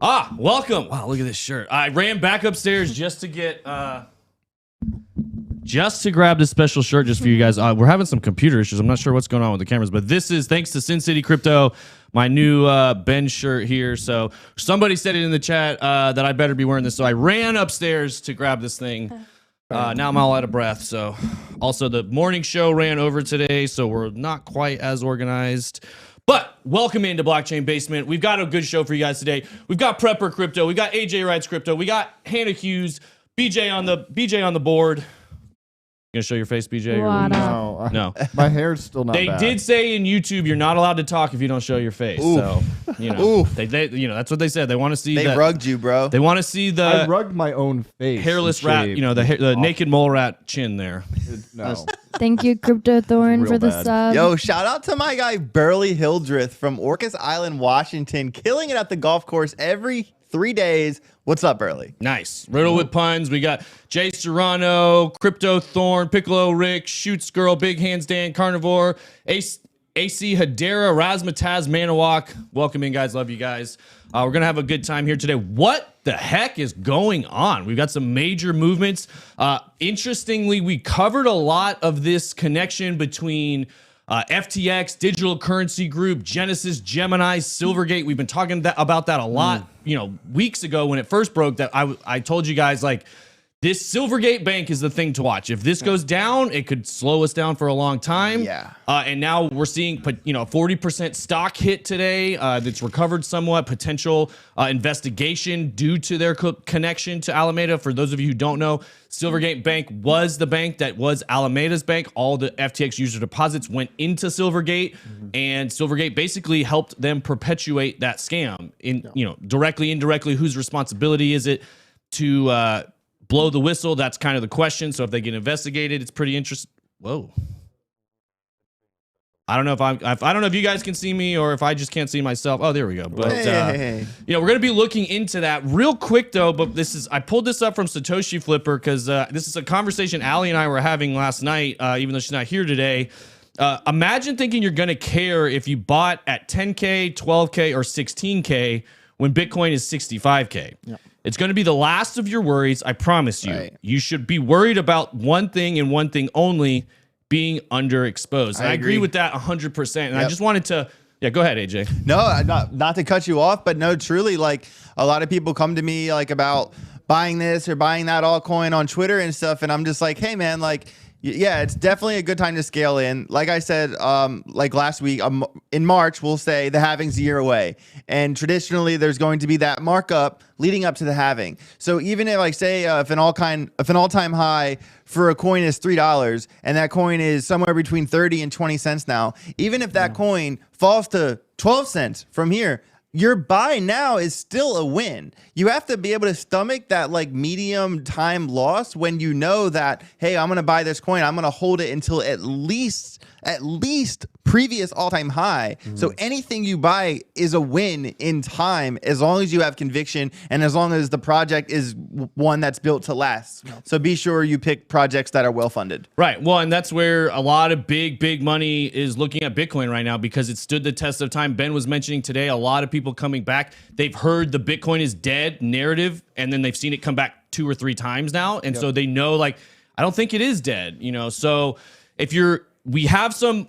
Welcome. Wow, look at this shirt. I ran back upstairs just to get just to grab this special shirt just for you guys. We're having some computer issues. I'm not sure what's going on with the cameras, but this is thanks to Sin City Crypto, my new Ben shirt here. So somebody said it in the chat that I better be wearing this. So I ran upstairs to grab this thing. Now I'm all out of breath. So also the morning show ran over today, so we're not quite as organized. But welcome into Blockchain Basement. We've got a good show for you guys today. We've got Prepper Crypto. We got AJ Writes Crypto. We got Hannah Hughes. BJ on the board. You gonna show your face, BJ? No. My hair's still not They bad. did say in YouTube you're not allowed to talk if you don't show your face. Oof. So you know, Oof. they that's what they said. They want to see. They rugged you, bro. They want to see I the rugged my own face. hairless and rat. shaved. You know, the naked mole rat chin there. No. Thank you, Crypto Thorn, Real for the bad. sub. Yo, shout out to my guy Burley Hildreth from Orcas Island, Washington, killing it at the golf course every 3 days. What's up, Burley? Nice. Riddle with puns. We got Jay Serrano, Crypto Thorn, Piccolo Rick, Shoots Girl, Big Hands Dan, Carnivore, AC Hedera, Razmataz, Manawak. Welcome in, guys. Love you guys. We're going to have a good time here today. What the heck is going on? We've got some major movements. Interestingly, we covered a lot of this connection between FTX, Digital Currency Group, Genesis, Gemini, Silvergate. We've been talking about that a lot, weeks ago when it first broke. That I told you guys, like, this Silvergate bank is the thing to watch. If this goes down, it could slow us down for a long time. Yeah. And now we're seeing, a 40% stock hit today. That's recovered somewhat. Potential investigation due to their connection to Alameda. For those of you who don't know, Silvergate Bank was the bank that was Alameda's bank. All the FTX user deposits went into Silvergate, and Silvergate basically helped them perpetuate that scam. Directly, indirectly, whose responsibility is it to blow the whistle? That's kind of the question. So if they get investigated, it's pretty interesting. Whoa. I don't know if I don't know if you guys can see me or if I just can't see myself. Oh, there we go. But we're going to be looking into that real quick though. But I pulled this up from Satoshi Flipper because this is a conversation Allie and I were having last night, even though she's not here today. Imagine thinking you're going to care if you bought at 10K, 12K, or 16K when Bitcoin is 65K. Yep. It's going to be the last of your worries. I promise you. Right. You should be worried about one thing and one thing only: being underexposed. And I agree with that 100%. And I just wanted to, go ahead, AJ. No, not to cut you off, but no, truly, like, a lot of people come to me like about buying this or buying that altcoin on Twitter and stuff, and I'm just like, hey man, like, yeah, it's definitely a good time to scale in. Like I said, like last week, in March, we'll say the halving's a year away. And traditionally, there's going to be that markup leading up to the halving. So even if, like, say, if an all-time high for a coin is $3, and that coin is somewhere between 30 and 20 cents now, even if that coin falls to 12 cents from here, your buy now is still a win. You have to be able to stomach that, like, medium time loss when you know that, hey, I'm going to buy this coin. I'm going to hold it until at least previous all-time high. So anything you buy is a win in time as long as you have conviction and as long as the project is one that's built to last. So be sure you pick projects that are well-funded. Right. Well, and that's where a lot of big money is looking at Bitcoin right now because it stood the test of time. Ben was mentioning today a lot of people coming back. They've heard the Bitcoin is dead narrative, and then they've seen it come back 2 or 3 times now. And so they know, like, I don't think it is dead, So we have some,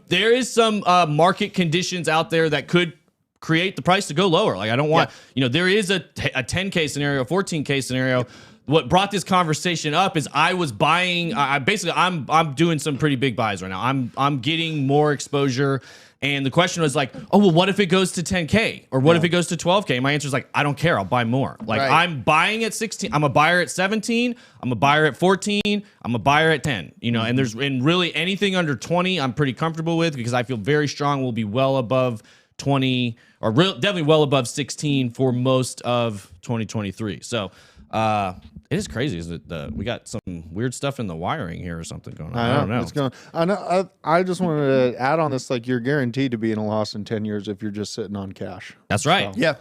there is some market conditions out there that could create the price to go lower. Like, I don't want, there is a 10K scenario, 14K scenario. What brought this conversation up is I was buying, I'm doing some pretty big buys right now. I'm getting more exposure. And the question was like, oh, well, what if it goes to 10K? Or what if it goes to 12K? My answer is like, I don't care. I'll buy more. Like, I'm buying at 16. I'm a buyer at 17. I'm a buyer at 14. I'm a buyer at 10. And really anything under 20, I'm pretty comfortable with because I feel very strong we'll be well above 20 or definitely well above 16 for most of 2023. So, it is crazy, isn't it? We got some weird stuff in the wiring here or something going on. I don't know. I just wanted to add on this, like, you're guaranteed to be in a loss in 10 years if you're just sitting on cash. That's right. So, yeah.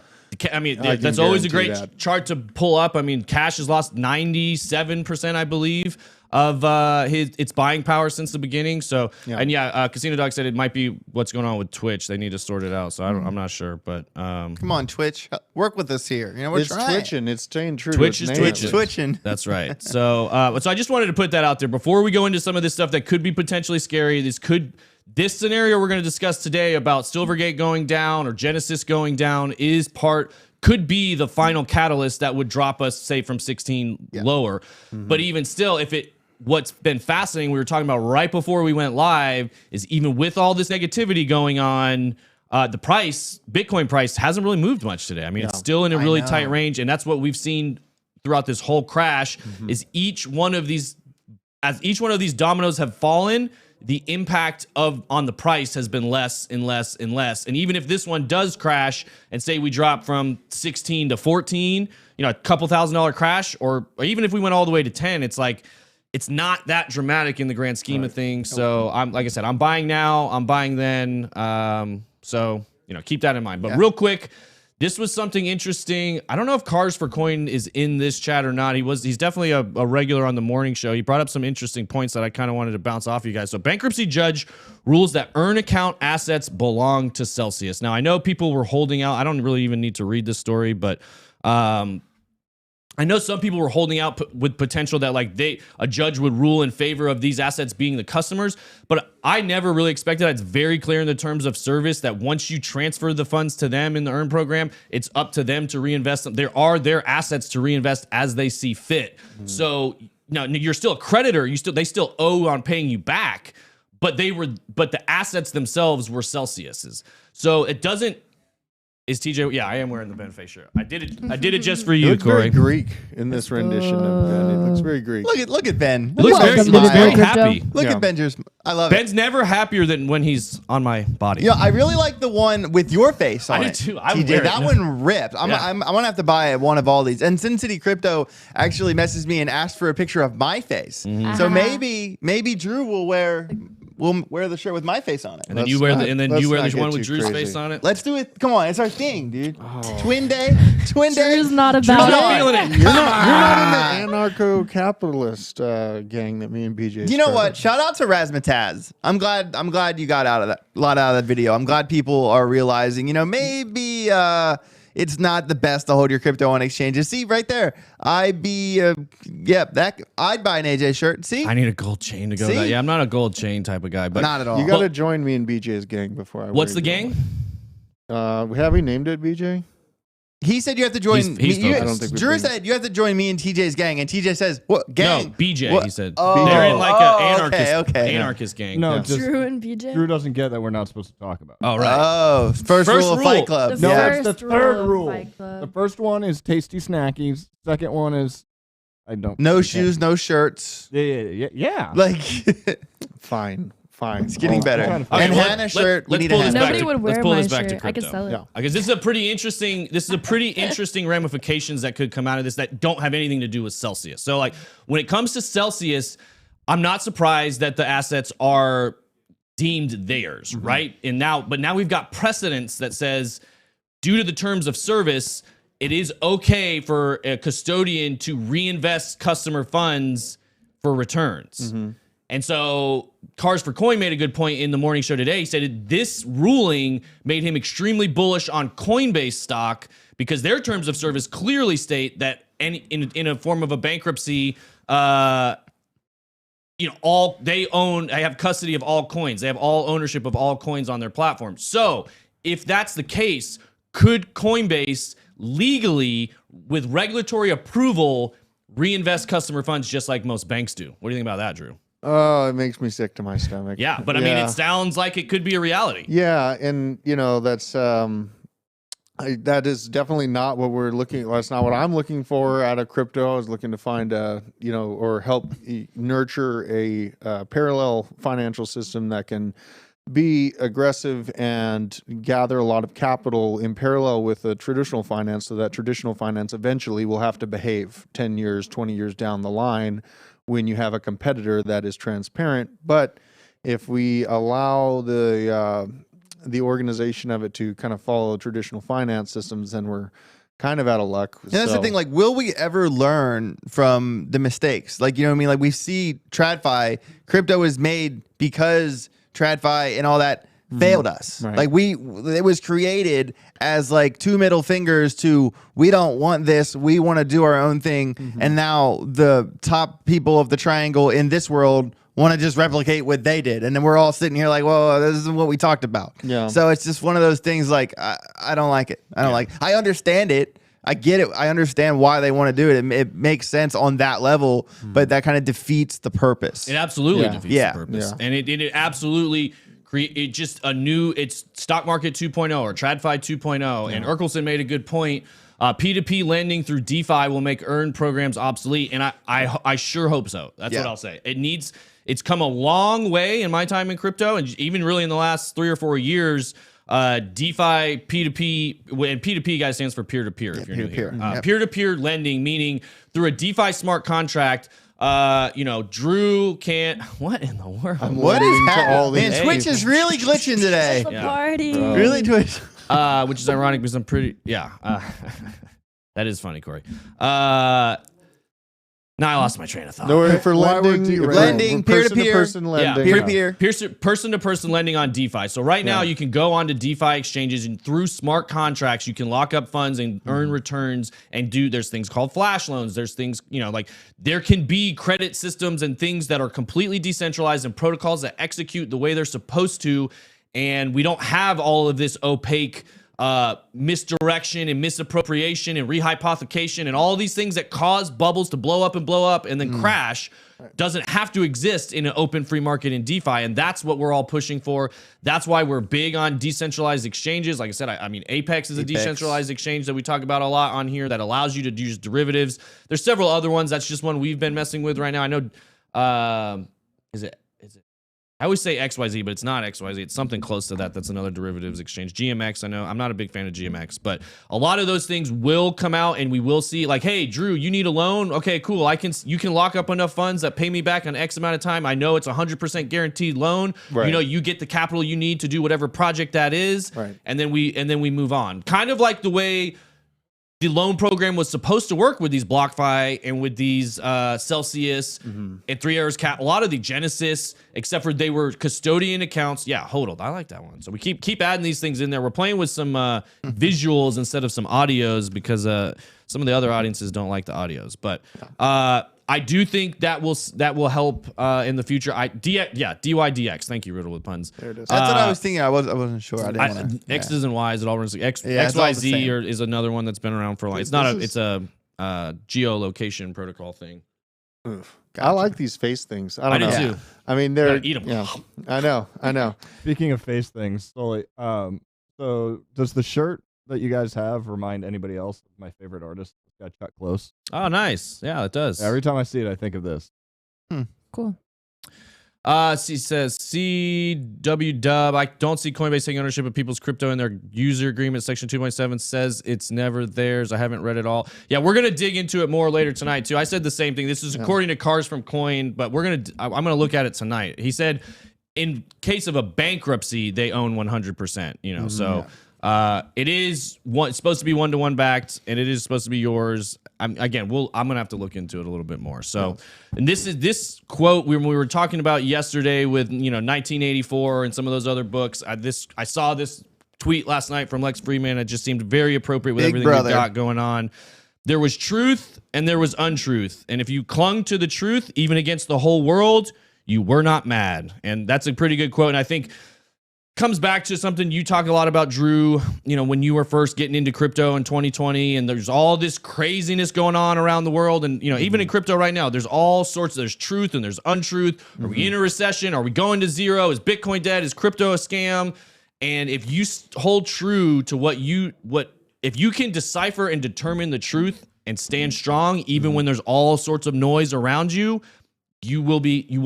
I mean, that's always a great chart to pull up. I mean, cash has lost 97%, I believe. its buying power since the beginning. So Casino Dog said it might be what's going on with Twitch. They need to sort it out. So I'm not sure, but come on, Twitch, work with us here. You know, we're It's trying. twitching. It's staying true. Twitch to its is name. twitching. It's twitching. That's right. So I just wanted to put that out there before we go into some of this stuff that could be potentially scary. This scenario we're going to discuss today about Silvergate going down or Genesis going down could be the final catalyst that would drop us, say, from 16 lower. But even still, what's been fascinating, we were talking about right before we went live, is even with all this negativity going on, the Bitcoin price hasn't really moved much today. I mean, it's still in a really tight range, and that's what we've seen throughout this whole crash. Is each one of these dominoes have fallen, the impact on the price has been less and less and less. And even if this one does crash and say we drop from 16 to 14, a couple $1,000 crash, or even if we went all the way to 10, it's like, it's not that dramatic in the grand scheme of things. So like I said, I'm buying now, I'm buying then. So, keep that in mind. But real quick, this was something interesting. I don't know if Cars for Coin is in this chat or not. He's definitely a regular on the morning show. He brought up some interesting points that I kind of wanted to bounce off you guys. So bankruptcy judge rules that earn account assets belong to Celsius. Now, I know people were holding out. I don't really even need to read this story, but I know some people were holding out with potential that a judge would rule in favor of these assets being the customers, but I never really expected that. It's very clear in the terms of service that once you transfer the funds to them in the earn program, it's up to them to reinvest them. There are their assets to reinvest as they see fit. So now you're still a creditor. They still owe on paying you back, but the assets themselves were Celsius's. So it doesn't. Is TJ? Yeah, I am wearing the Ben Face shirt. I did it just for It you, looks Corey. very Greek in this rendition of Ben. It looks very Greek. Look at Ben. Looks very, Welcome to the looks very Crypto. happy. Look Yeah. at Ben's. I love it. Ben's never happier than when he's on my body. I really like the one with your face on I it. do too. I TJ, wear it. that one ripped. I'm Yeah. gonna have to buy one of all these. And Sin City Crypto actually messaged me and asked for a picture of my face. Mm-hmm. So maybe Drew will wear the shirt with my face on it. And then Let's you wear not- the let's not one get with too Drew's crazy. face on it. Let's do it. Come on, it's our thing, dude. Twin day. Drew's not Drew's about not it. feeling it. You're not in the anarcho-capitalist gang that me and BJ. You know started. what? Shout out to Razmataz. I'm glad you got a lot out of that video. I'm glad people are realizing, maybe it's not the best to hold your crypto on exchanges. See right there. I'd buy an AJ shirt. See? I need a gold chain to go with See? that. Yeah, I'm not a gold chain type of guy, but Not at all. You got to join me and BJ's gang before I. what's wear the you. gang? Have we named it, BJ? He said you have to join. He's me. focused. I don't think we've Drew been- said you have to join me and TJ's gang, and TJ says, "What gang?" No, BJ. What? He said Oh, they're in like an okay, anarchist, okay. anarchist gang. No, Yeah. just Drew and BJ. Drew doesn't get that we're not supposed to talk about. Oh right. Oh, first rule of rule. Fight Club. The No, Yeah. that's the First third rule of rule. Fight Club. The first one is tasty snackies. Second one is I don't. No you shoes, no shirts. Yeah. Like Fine. It's getting better. trying to And figure let- Hannah let- shirt. We let's need pull a this Hannah. back Nobody to- would let's wear pull my this back to shirt. I could crypto. sell it. Yeah. Because this is a pretty interesting ramifications that could come out of this that don't have anything to do with Celsius. So when it comes to Celsius, I'm not surprised that the assets are deemed theirs, right? But now we've got precedents that says, due to the terms of service, it is okay for a custodian to reinvest customer funds for returns. And so Cars for Coin made a good point in the morning show today. He said this ruling made him extremely bullish on Coinbase stock because their terms of service clearly state that in a form of a bankruptcy, they have custody of all coins. They have all ownership of all coins on their platform. So if that's the case, could Coinbase legally, with regulatory approval, reinvest customer funds just like most banks do? What do you think about that, Drew? Oh, it makes me sick to my stomach. Yeah, but I mean, it sounds like it could be a reality. Yeah, and that's that is definitely not what we're looking. That's not what I'm looking for out of crypto. I was looking to find or help nurture a parallel financial system that can be aggressive and gather a lot of capital in parallel with the traditional finance, so that traditional finance eventually will have to behave 10 years, 20 years down the line when you have a competitor that is transparent. But if we allow the organization of it to kind of follow traditional finance systems, then we're kind of out of luck. And that's the thing. Like, will we ever learn from the mistakes? Like, you know what I mean? Like, we see TradFi, crypto is made because TradFi and all that failed us. Right. Like, it was created as like two middle fingers to, we don't want this, we want to do our own thing. And now the top people of the triangle in this world want to just replicate what they did, and then we're all sitting here like, well, this isn't what we talked about. Yeah. So it's just one of those things. Like, I don't like it. I don't like. I understand it. I get it. I understand why they want to do it. It makes sense on that level, but that kind of defeats the purpose. It absolutely defeats the purpose, Yeah. and it absolutely create just a new. It's stock market 2.0 or TradFi 2.0. And Urkelson made a good point. P2P lending through DeFi will make earned programs obsolete, and I sure hope so. That's what I'll say. It's come a long way in my time in crypto, and even really in the last 3 or 4 years. DeFi, P2P, and P2P guys stands for peer-to-peer. If you're new here, peer-to-peer lending, meaning through a DeFi smart contract. Drew can't. What in the world? What is happening? Man, Twitch is really glitching today. Party. Really, Twitch. Which is ironic because I'm pretty. Yeah, that is funny, Corey. No, I lost my train of thought. No, for lending, peer-to-peer, person lending, peer-to-peer, person-to-person lending on DeFi. So right now you can go onto DeFi exchanges, and through smart contracts, you can lock up funds and earn returns and there's things called flash loans. There's things, like there can be credit systems and things that are completely decentralized and protocols that execute the way they're supposed to. And we don't have all of this opaque misdirection and misappropriation and rehypothecation and all these things that cause bubbles to blow up and then crash. Doesn't have to exist in an open free market in DeFi, and that's what we're all pushing for. That's why we're big on decentralized exchanges. Like I said, I mean, Apex is a decentralized exchange that we talk about a lot on here that allows you to use derivatives. There's several other ones. That's just one we've been messing with right now. I know, is it? I always say XYZ, but it's not XYZ. It's something close to that. That's another derivatives exchange. GMX, I know. I'm not a big fan of GMX, but a lot of those things will come out, and we will see like, hey, Drew, you need a loan? Okay, cool. You can lock up enough funds that pay me back on X amount of time. I know it's 100% guaranteed loan. Right. You get the capital you need to do whatever project that is. Right. And then we move on. Kind of like the way the loan program was supposed to work with these BlockFi and with these Celsius and 3 Arrows Cap. A lot of the Genesis, except for they were custodian accounts. Yeah, HODL. I like that one. So we keep adding these things in there. We're playing with some visuals instead of some audios because some of the other audiences don't like the audios. But I do think that will help in the future. DYDX. Thank you, Riddle with puns. There it is. That's what I was thinking. I wasn't sure. I didn't want to. X's and Y's. It all runs. it's all the XYZ same. is another one that's been around for a while. It's not it's a geolocation protocol thing. Oof. I like these face things. I I don't do know. too. I mean, they're Gotta eat 'em. Yeah, I know. Speaking of face things, Sully, so does the shirt that you guys have remind anybody else of my favorite artist? It's got Chuck Close. Oh, nice. Yeah, it does. Every time I see it, I think of this. Cool. She says CW Dub. I don't see Coinbase taking ownership of people's crypto in their user agreement. Section 2.7 says it's never theirs. I haven't read it all. Yeah, we're gonna dig into it more later tonight too. I said the same thing. This is according to Cars from Coin, but I'm gonna look at it tonight. He said in case of a bankruptcy, they own 100%. So. It is it's supposed to be 1-to-1 backed, and it is supposed to be yours. I'm gonna have to look into it a little bit more. So, and this quote we were talking about yesterday with 1984 and some of those other books. I saw this tweet last night from Lex Friedman. It just seemed very appropriate with everything we've got going on. There was truth and there was untruth, and if you clung to the truth, even against the whole world, you were not mad. And that's a pretty good quote. And I think comes back to something you talk a lot about, Drew, when you were first getting into crypto in 2020, and there's all this craziness going on around the world. And, even in crypto right now, there's all sorts, there's truth and there's untruth. Are we in a recession? Are we going to zero? Is Bitcoin dead? Is crypto a scam? And if you hold true to if you can decipher and determine the truth and stand strong, even when there's all sorts of noise around you, you will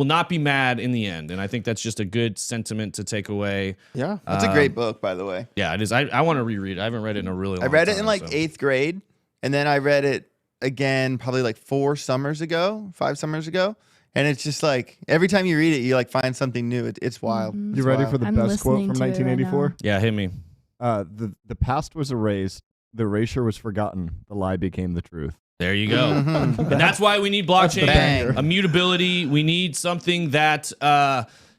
not be mad in the end. And I think that's just a good sentiment to take away. Yeah. That's a great book, by the way. Yeah, it is. I want to reread it. I haven't read it in a really long time. I read it in 8th grade, and then I read it again probably 5 summers ago. And it's just like every time you read it, you find something new. It's wild. You ready for the I'm best quote listening from to it right 1984? Yeah, hit me. The past was erased. the erasure was forgotten. The lie became the truth. There you go. And that's why we need blockchain immutability. We need something that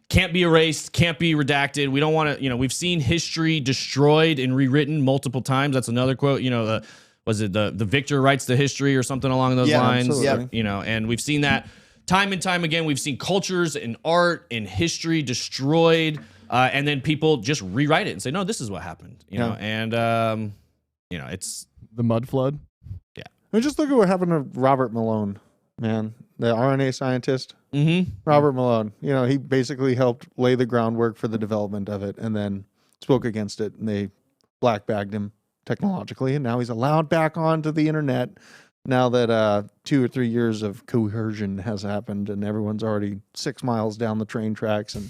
can't be erased, can't be redacted. We don't want to, we've seen history destroyed and rewritten multiple times. That's another quote, the victor writes the history or something along those lines. Absolutely. And we've seen that time and time again. We've seen cultures and art and history destroyed, and then people just rewrite it and say, no, this is what happened. And it's the mud flood. Yeah. I mean, just look at what happened to Robert Malone, man, the RNA scientist. Mm-hmm. Robert Malone. He basically helped lay the groundwork for the development of it, and then spoke against it, and they black bagged him technologically, and now he's allowed back onto the internet now that 2 or 3 years of coercion has happened, and everyone's already 6 miles down the train tracks, and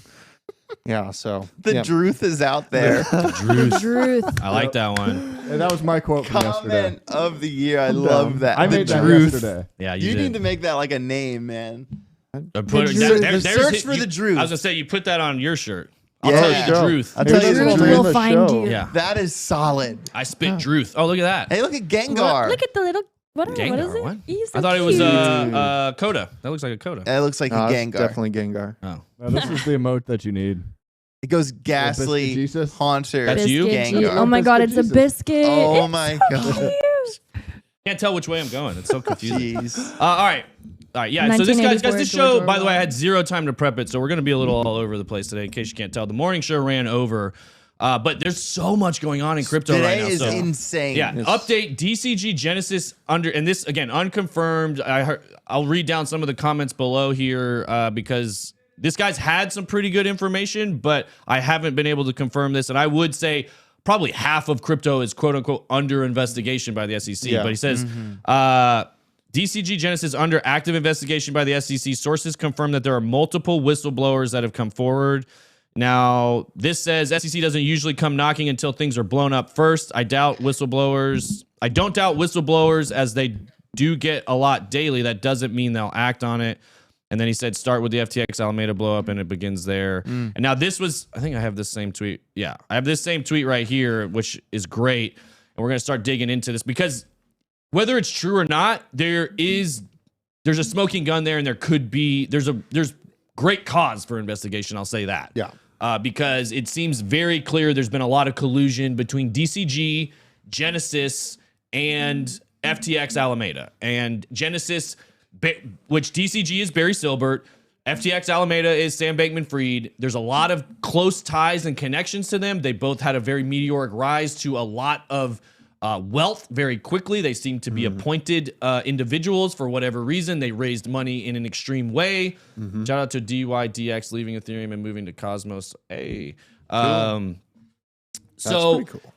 so the truth is out there. Truth. I like that one. And that was my quote from yesterday. Comment of the year. I love that. I made that truth. yesterday. Yeah, You did. need to make that like a name, man. Search for the truth. I was gonna say you put that on your shirt. Yeah. I'll tell you the truth. I'll tell you the Truth truth. will find you. Yeah, That is solid. I spit truth. Oh, look at that. Hey, look at Gengar. Look at the little. What is Gengar, it? what? He's so I thought it was cute. Coda. That looks like a Coda. That looks like a it's Gengar. definitely Gengar. Oh, Now, this is the emote that you need. It goes ghastly, Biscuit Jesus? haunter. That's you? Biscuit Gengar. Jesus. Oh my god, it's a biscuit. Oh It's my so god. cute. can't tell which way I'm going. It's so confusing. Jeez. All right. Yeah. So this guys, 1984 this show, George by the way, I Orwell. had zero time to prep it, so we're gonna be a little all over the place today. In case you can't tell, the morning show ran over, but there's so much going on in crypto Today right now. is So insane. yeah, update DCG Genesis and this again unconfirmed. I'll read down some of the comments below here because this guy's had some pretty good information, but I haven't been able to confirm this. And I would say probably half of crypto is quote unquote under investigation by the SEC. Yeah. But he says DCG Genesis under active investigation by the SEC. Sources confirm that there are multiple whistleblowers that have come forward. Now, this says SEC doesn't usually come knocking until things are blown up first. I don't doubt whistleblowers as they do get a lot daily. That doesn't mean they'll act on it. And then he said, start with the FTX Alameda blow up, and it begins there. And now this was, I think I have this same tweet. Yeah, I have this same tweet right here, which is great. And we're going to start digging into this because whether it's true or not, there's a smoking gun there, and there's great cause for investigation. I'll say that. Yeah. Because it seems very clear there's been a lot of collusion between DCG, Genesis, and FTX Alameda. And Genesis, which DCG is Barry Silbert, FTX Alameda is Sam Bankman-Fried. There's a lot of close ties and connections to them. They both had a very meteoric rise to a lot of wealth very quickly. They seem to be appointed individuals for whatever reason. They raised money in an extreme way. Shout out to DYDX leaving Ethereum and moving to Cosmos. Hey, That's so pretty cool.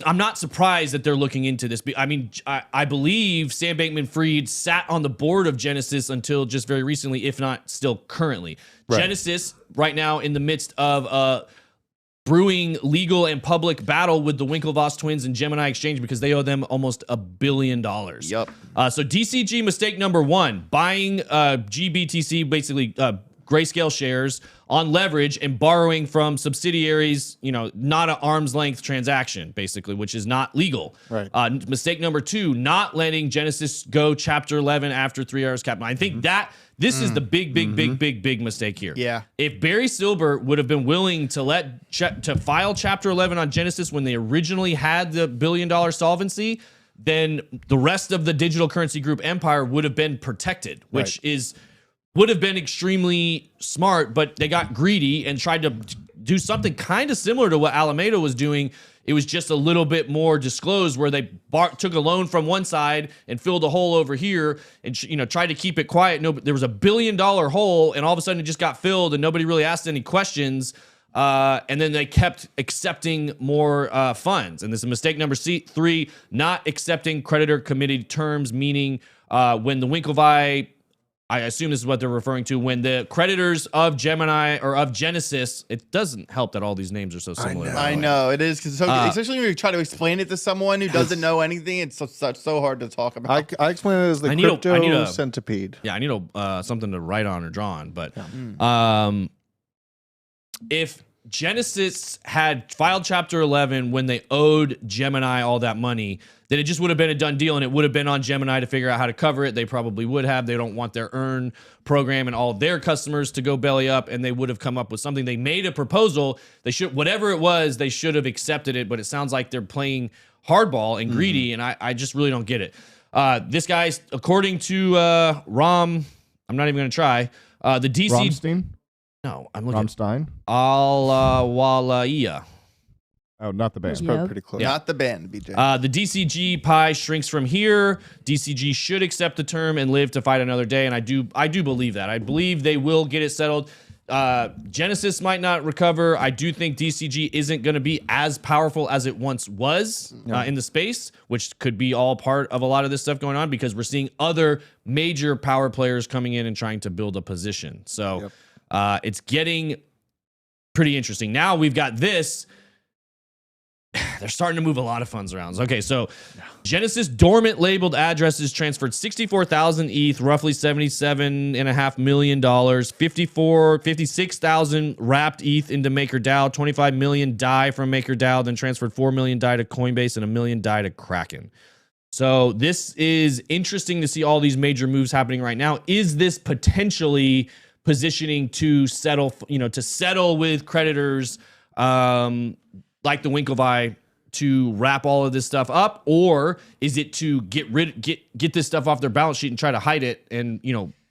I'm not surprised that they're looking into this. I mean, I believe Sam Bankman-Fried sat on the board of Genesis until just very recently, if not still currently. Right. Genesis right now in the midst of brewing legal and public battle with the Winklevoss twins and Gemini Exchange because they owe them almost $1 billion. Yep. So DCG mistake number one, buying GBTC, basically Grayscale shares on leverage and borrowing from subsidiaries, not an arm's length transaction, basically, which is not legal. Right. Mistake number two, not letting Genesis go Chapter 11 after 3 hours capital. I think that this is the big mistake here. Yeah. If Barry Silbert would have been willing to to file Chapter 11 on Genesis when they originally had the $1 billion solvency, then the rest of the digital currency group empire would have been protected, which would have been extremely smart, but they got greedy and tried to do something kind of similar to what Alameda was doing. It was just a little bit more disclosed where they took a loan from one side and filled a hole over here and tried to keep it quiet. No, there was $1 billion hole and all of a sudden it just got filled and nobody really asked any questions. And then they kept accepting more funds. And this is mistake number three, not accepting creditor committee terms, meaning when the Winklevi, I assume this is what they're referring to, when the creditors of Gemini or of Genesis, it doesn't help that all these names are so similar. I know it is because especially when you try to explain it to someone who doesn't know anything, it's so hard to talk about. I explain it as the I need crypto a- centipede. Yeah, I need something to write on or draw on. But if Genesis had filed Chapter 11 when they owed Gemini all that money, then it just would have been a done deal, and it would have been on Gemini to figure out how to cover it. They probably would have. They don't want their earn program and all of their customers to go belly up, and they would have come up with something. They made a proposal. They should, whatever it was, they should have accepted it, but it sounds like they're playing hardball and greedy, and I just really don't get it. This guy's, according to Rom, I'm not even going to try, the DC... Romstein? No, I'm looking. Romstein? Al-Walaia. Oh, not the band. It's probably pretty close. Not the band, BJ. The DCG pie shrinks from here. DCG should accept the term and live to fight another day, and I do believe that. I believe they will get it settled. Genesis might not recover. I do think DCG isn't going to be as powerful as it once was in the space, which could be all part of a lot of this stuff going on because we're seeing other major power players coming in and trying to build a position. So it's getting pretty interesting. Now we've got this. They're starting to move a lot of funds around. Okay, so Genesis dormant labeled addresses transferred 64,000 ETH, roughly $77.5 million, 56,000 wrapped ETH into MakerDAO, 25 million DAI from MakerDAO, then transferred 4 million DAI to Coinbase and 1 million DAI to Kraken. So this is interesting to see all these major moves happening right now. Is this potentially positioning to settle, to settle with creditors, like the Winklevoss, to wrap all of this stuff up, or is it to get this stuff off their balance sheet and try to hide it and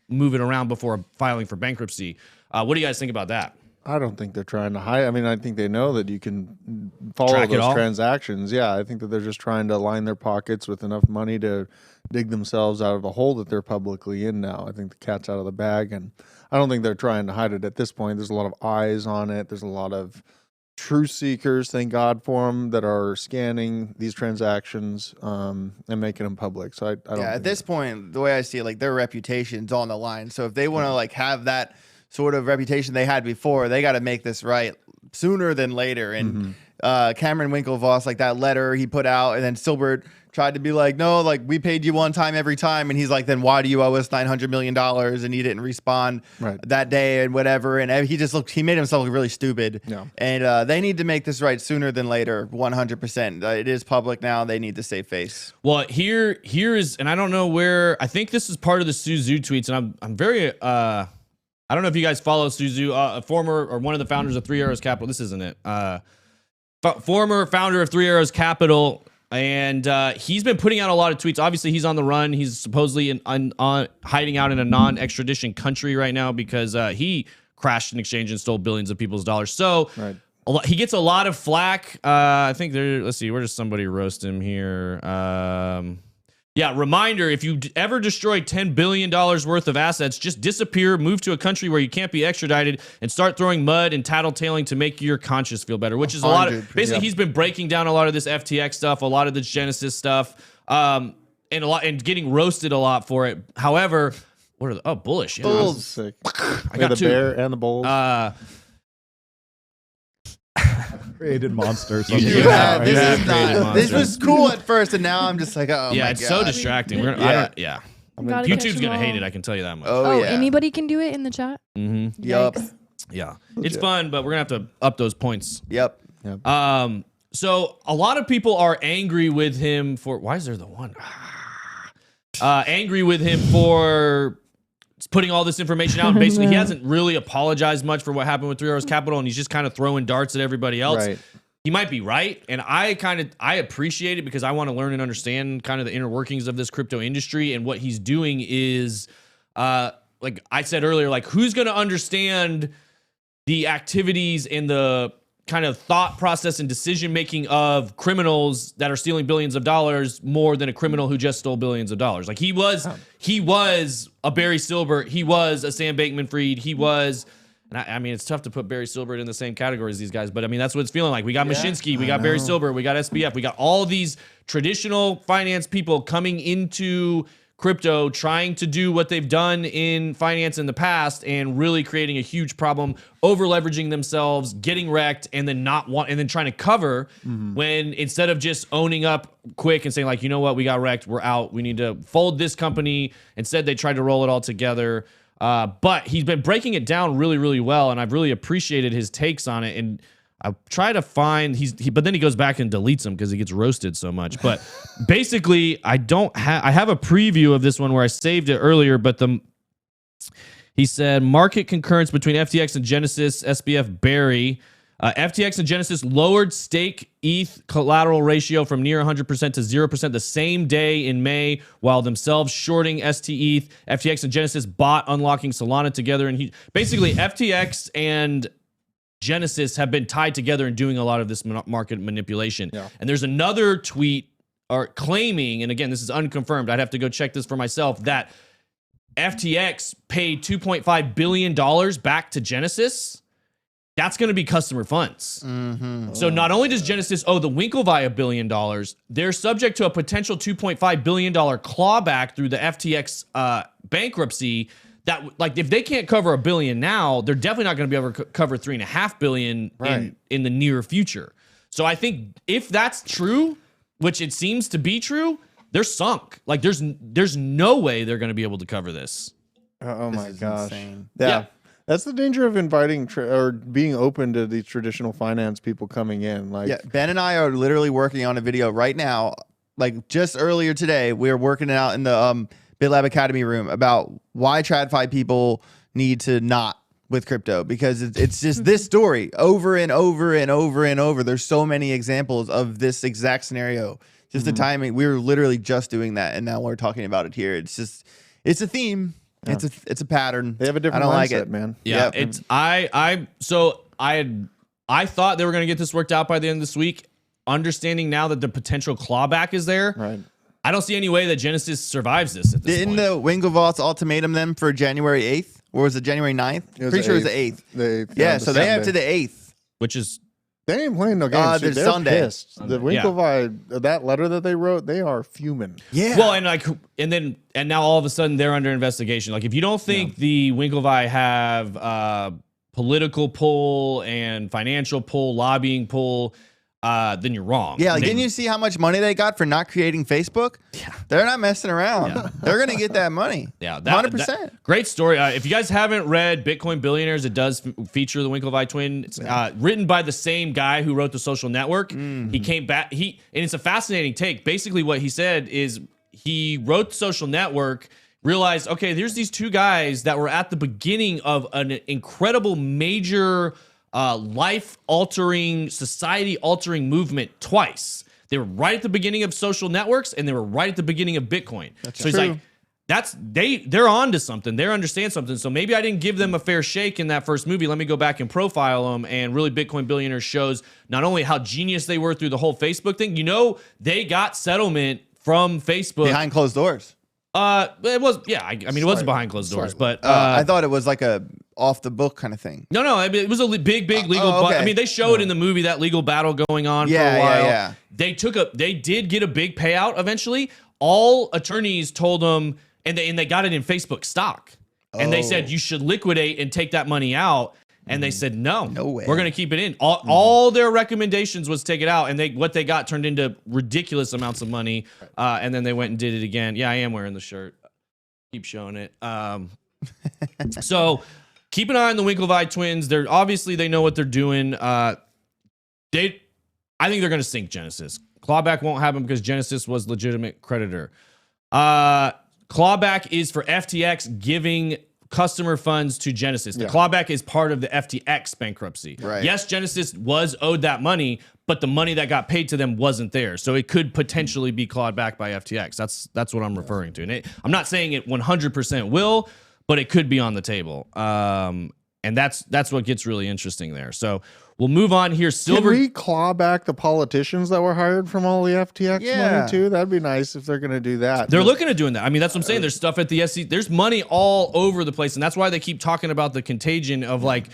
move it around before filing for bankruptcy? What do you guys think about that? I don't think they're trying to hide. I mean, I think they know that you can follow Track it all? those transactions. Yeah, I think that they're just trying to line their pockets with enough money to dig themselves out of the hole that they're publicly in now. I think the cat's out of the bag, and I don't think they're trying to hide it at this point. There's a lot of eyes on it. There's a lot of truth seekers, thank God for them, that are scanning these transactions and making them public. So I don't. Yeah, at this point, the way I see it, like their reputation's on the line. So if they want to like have that sort of reputation they had before, they got to make this right sooner than later. And Cameron Winklevoss, like that letter he put out, and then Silbert tried to be like, no, like we paid you one time every time, and he's like, then why do you owe us $900 million? And he didn't respond that day and whatever. And he made himself look really stupid. Yeah. And they need to make this right sooner than later, 100%. It is public now. They need to save face. Well, here is, and I don't know where. I think this is part of the Suzu tweets, and I'm very. I don't know if you guys follow Suzu, a former or one of the founders of 3 Arrows Capital. This isn't it. Former founder of 3 Arrows Capital. And he's been putting out a lot of tweets. Obviously, he's on the run. He's supposedly hiding out in a non-extradition country right now because he crashed an exchange and stole billions of people's dollars. So he gets a lot of flack. I think let's see, where does somebody roast him here? Yeah, reminder, if you ever destroy $10 billion worth of assets, just disappear, move to a country where you can't be extradited, and start throwing mud and tattletaling to make your conscience feel better, which is a lot of, basically he's been breaking down a lot of this FTX stuff, a lot of this Genesis stuff, and getting roasted a lot for it. However, what are bullish. Yeah, Bulls. Sick. I got the two. bear and the bulls. Created monsters. Yeah, this is not. monsters. This was cool at first, and now I'm just like, oh yeah, my it's God. so distracting. Gotta YouTube's catch gonna them hate all. it. I can tell you that much. Oh yeah. Anybody can do it in the chat? Mm-hmm. Yup. Yikes. Yeah, it's fun, but we're gonna have to up those points. Yep. So a lot of people are angry with him for. Why is there the one? Angry with him for putting all this information out. And basically, he hasn't really apologized much for what happened with 3 Arrows Capital, and he's just kind of throwing darts at everybody else. Right. He might be right, and I appreciate it because I want to learn and understand kind of the inner workings of this crypto industry. And what he's doing is, like I said earlier, like who's going to understand the activities and the kind of thought process and decision making of criminals that are stealing billions of dollars more than a criminal who just stole billions of dollars. Like he was a Barry Silbert, he was a Sam Bankman-Fried, he was. And I mean, it's tough to put Barry Silbert in the same category as these guys, but I mean, that's what it's feeling like. We got Mashinsky, we got Barry Silbert, we got SBF, we got all these traditional finance people coming into crypto, trying to do what they've done in finance in the past and really creating a huge problem, over leveraging themselves, getting wrecked, and then trying to cover when instead of just owning up quick and saying like, you know what, we got wrecked, we're out, we need to fold this company. Instead, they tried to roll it all together. But he's been breaking it down really, really well, and I've really appreciated his takes on it. And I try to find but then he goes back and deletes them because he gets roasted so much. But basically, I have a preview of this one where I saved it earlier, but he said market concurrence between FTX and Genesis, SBF Barry. FTX and Genesis lowered stake ETH collateral ratio from near 100% to 0% the same day in May, while themselves shorting ST ETH. FTX and Genesis bought unlocking Solana together, and basically FTX and Genesis have been tied together and doing a lot of this market manipulation. Yeah. And there's another tweet claiming, and again, this is unconfirmed, I'd have to go check this for myself, that FTX paid $2.5 billion back to Genesis. That's going to be customer funds. Mm-hmm. So not only does Genesis owe the Winklevoss $1 billion, they're subject to a potential $2.5 billion clawback through the FTX bankruptcy. That, like, if they can't cover $1 billion now, they're definitely not going to be able to cover $3.5 billion in the near future. So I think if that's true, which it seems to be true, they're sunk. Like, there's no way they're going to be able to cover this. Oh my gosh! Insane. Yeah. That's the danger of inviting or being open to these traditional finance people coming in. Like, yeah, Ben and I are literally working on a video right now. Like just earlier today, we were working it out in the BitLab Academy room about why TradFi people need to not with crypto, because it's just this story over and over and over and over. There's so many examples of this exact scenario. Just the timing. We were literally just doing that, and now we're talking about it here. It's a theme. Yeah. It's a pattern. They have a different mindset, like man. Yeah, yep. I thought they were going to get this worked out by the end of this week. Understanding now that the potential clawback is there, right? I don't see any way that Genesis survives this. At this Didn't point. the Winklevoss ultimatum then for January 8th, or was it January 9th? Pretty sure it was the 8th. The 8th. Yeah, so they have to the 8th, which is. They ain't playing no games. They're They're pissed. The Winklevoss, that letter that they wrote, they are fuming. Yeah. Well, and now all of a sudden they're under investigation. Like, if you don't think the Winklevoss have political pull and financial pull, lobbying pull, then you're wrong. Yeah, like, didn't you see how much money they got for not creating Facebook? Yeah. They're not messing around. Yeah. They're going to get that money. Yeah, 100%. Great story. If you guys haven't read Bitcoin Billionaires, it does feature the Winklevoss twin. It's written by the same guy who wrote The Social Network. Mm-hmm. He came back. And it's a fascinating take. Basically, what he said is he wrote The Social Network, realized, okay, there's these two guys that were at the beginning of an incredible major life-altering, society-altering movement twice. They were right at the beginning of social networks, and they were right at the beginning of Bitcoin. So he's like, they're on to something. They understand something. So maybe I didn't give them a fair shake in that first movie. Let me go back and profile them. And really, Bitcoin Billionaires shows not only how genius they were through the whole Facebook thing. You know, they got settlement from Facebook behind closed doors. It was, yeah. I mean, it wasn't behind closed doors, but I thought it was like a off the book kind of thing. No. I mean, it was a big legal. Okay. I mean, they showed in the movie that legal battle going on for a while. Yeah. They did get a big payout eventually. All attorneys told them, and they got it in Facebook stock, and they said you should liquidate and take that money out. And they said, no way. We're going to keep it in. All their recommendations was take it out. And what they got turned into ridiculous amounts of money. And then they went and did it again. Yeah, I am wearing the shirt. Keep showing it. So keep an eye on the Winklevoss twins. They know what they're doing. I think they're going to sink Genesis. Clawback won't happen because Genesis was legitimate creditor. Clawback is for FTX giving customer funds to Genesis. The clawback is part of the FTX bankruptcy. Right. Yes, Genesis was owed that money, but the money that got paid to them wasn't there. So it could potentially be clawed back by FTX. That's what I'm referring to. And I'm not saying it 100% will, but it could be on the table. And that's what gets really interesting there. So we'll move on here. Can we claw back the politicians that were hired from all the FTX money too? That'd be nice if they're going to do that. They're looking at doing that. I mean, that's what I'm saying. There's stuff at the SEC. There's money all over the place. And that's why they keep talking about the contagion of like